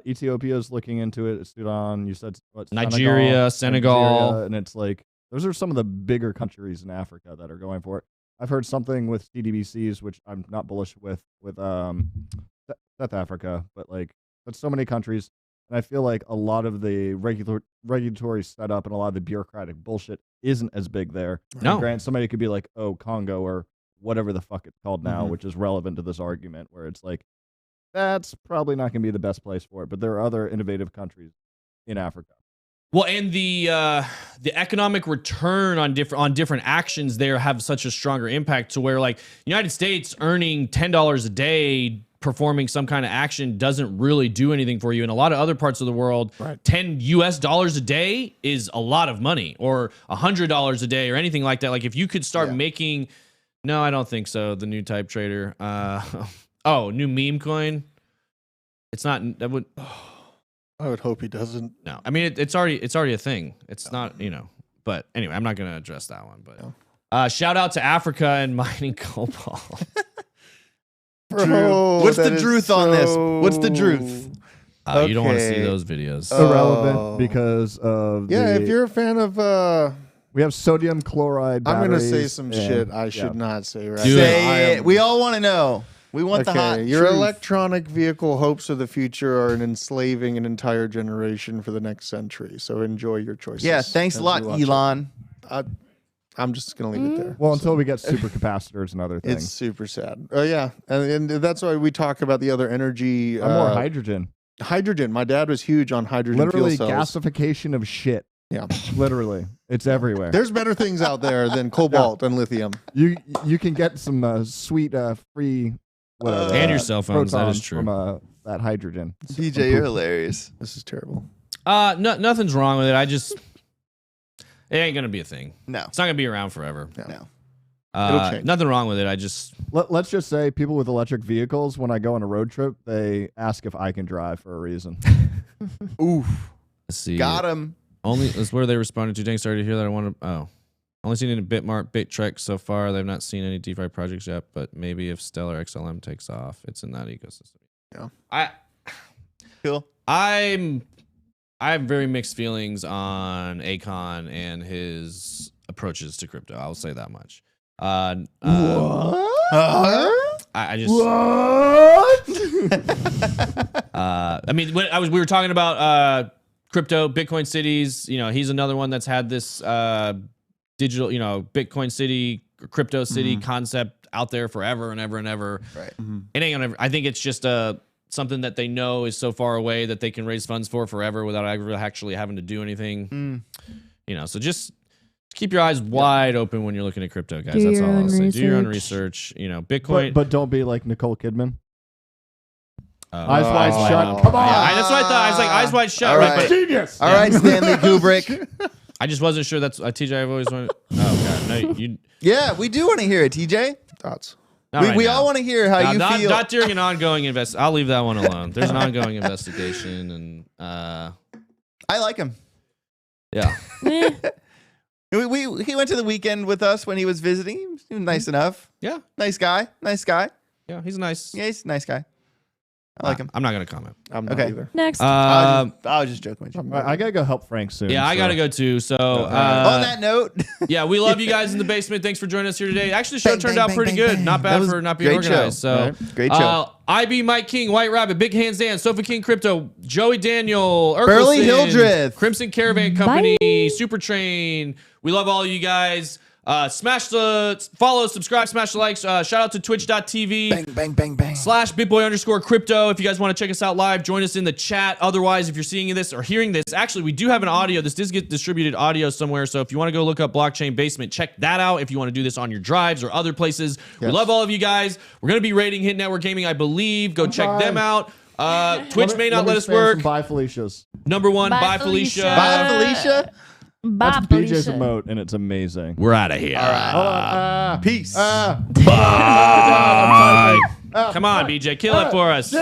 Ethiopia is looking into it. Sudan, you said what, Nigeria, Senegal, Nigeria, and it's like those are some of the bigger countries in Africa that are going for it. I've heard something with CDBCs, which I'm not bullish with South Africa, but like that's so many countries, and I feel like a lot of the regulatory setup and a lot of the bureaucratic bullshit isn't as big there. No, Grant, somebody could be like, oh, Congo or whatever the fuck it's called now, which is relevant to this argument, where it's like, that's probably not going to be the best place for it, but there are other innovative countries in Africa. Well, and the economic return on different actions there have such a stronger impact to where, like, United States earning $10 a day performing some kind of action doesn't really do anything for you. In a lot of other parts of the world, $10 US a day is a lot of money, or $100 a day, or anything like that. Like, if you could start making, no, I don't think so. The new type trader. New meme coin. It's not. That would. I would hope he doesn't. No, I mean it's already a thing. It's not, But anyway, I'm not going to address that one. But shout out to Africa and mining cobalt. Bro, what's the truth on this? What's the truth? You don't want to see those videos. Irrelevant because of if you're a fan of we have sodium chloride batteries. I'm going to say some shit I should not say right Do now. Say it. We all want to know. We want the hot Your truth. electronic vehicle hopes of the future are enslaving an entire generation for the next century. So enjoy your choices. Yeah, thanks a lot, Elon. I'm just going to leave it there. Well, until we get supercapacitors and other things. It's super sad. Oh, yeah. And that's why we talk about the other energy. More hydrogen. Hydrogen. My dad was huge on hydrogen Literally fuel cells. gasification of shit. Yeah. Literally. It's everywhere. There's better things out there than cobalt and lithium. You can get some sweet free whatever, and your cell phones. That is true. From that hydrogen. DJ, you're hilarious. This is terrible. Nothing's wrong with it. It ain't gonna be a thing. No, it's not gonna be around forever. No. It'll change. Nothing wrong with it. Let's just say people with electric vehicles, when I go on a road trip, they ask if I can drive for a reason. Oof. Let's see. Got him. That's where they responded to. Dang, sorry to hear that. I want to. Only seen it in Bitmart, Bittrex so far. They've not seen any DeFi projects yet, but maybe if Stellar XLM takes off, it's in that ecosystem. Yeah. Cool. I have very mixed feelings on Akon and his approaches to crypto. I'll say that much. What? I just. What? I mean, we were talking about crypto, Bitcoin cities. He's another one that's had this digital, Bitcoin city, crypto city concept out there forever and ever and ever. Right. It ain't gonna. I think it's just something that they know is so far away that they can raise funds for forever without actually having to do anything. So just keep your eyes wide open when you're looking at crypto, guys. That's all I'll say. Do your own research. Bitcoin, but don't be like Nicole Kidman. Eyes wide shut. Come on. Yeah, that's what I thought. I was like, eyes wide shut. All right? right. Genius. All right, Stanley Kubrick. I just wasn't sure. That's TJ. I've always wanted. Oh God, no, you. Yeah, we do want to hear it, TJ. Thoughts? We all want to hear how you feel. Not during an ongoing I'll leave that one alone. There's an ongoing investigation, and I like him. Yeah. He went to the weekend with us when he was visiting. He was nice enough. Yeah. Nice guy. Nice guy. Yeah, he's nice. Yeah, he's a nice guy. I like him. I'm not gonna comment. I'm not Okay. either. Next. I was just joking with you. I gotta go help Frank soon. Yeah, I gotta go too. So On that note, yeah, we love you guys in the basement. Thanks for joining us here today. Actually, the show Bang, turned bang, out bang, pretty bang, good. bang. Not That bad was for not being great show. organized. So Right. Great show. IB Mike King, White Rabbit, Big Hands Dan, Sofa King Crypto, Joey Daniel, Burley Urkelson, Hildreth, Crimson Caravan Company, Super Train. We love all you guys. Smash the follow, subscribe, smash the likes. Shout out to twitch.tv. Bang, bang, bang. /BitBoy_crypto. If you guys want to check us out live, join us in the chat. Otherwise, if you're seeing this or hearing this, actually, we do have an audio. This does get distributed audio somewhere. So if you want to go look up Blockchain Basement, check that out. If you want to do this on your drives or other places, we love all of you guys. We're going to be rating Hit Network Gaming, I believe. Go check them out. Twitch may not let us work. Bye, Felicia's. Number one, Bye, bye, Felicia. Felicia. Bye, Felicia. Bye, That's BJ's Felicia. emote, and it's amazing. We're out of here. All right. Peace. Bye. Come on, BJ, kill it for us.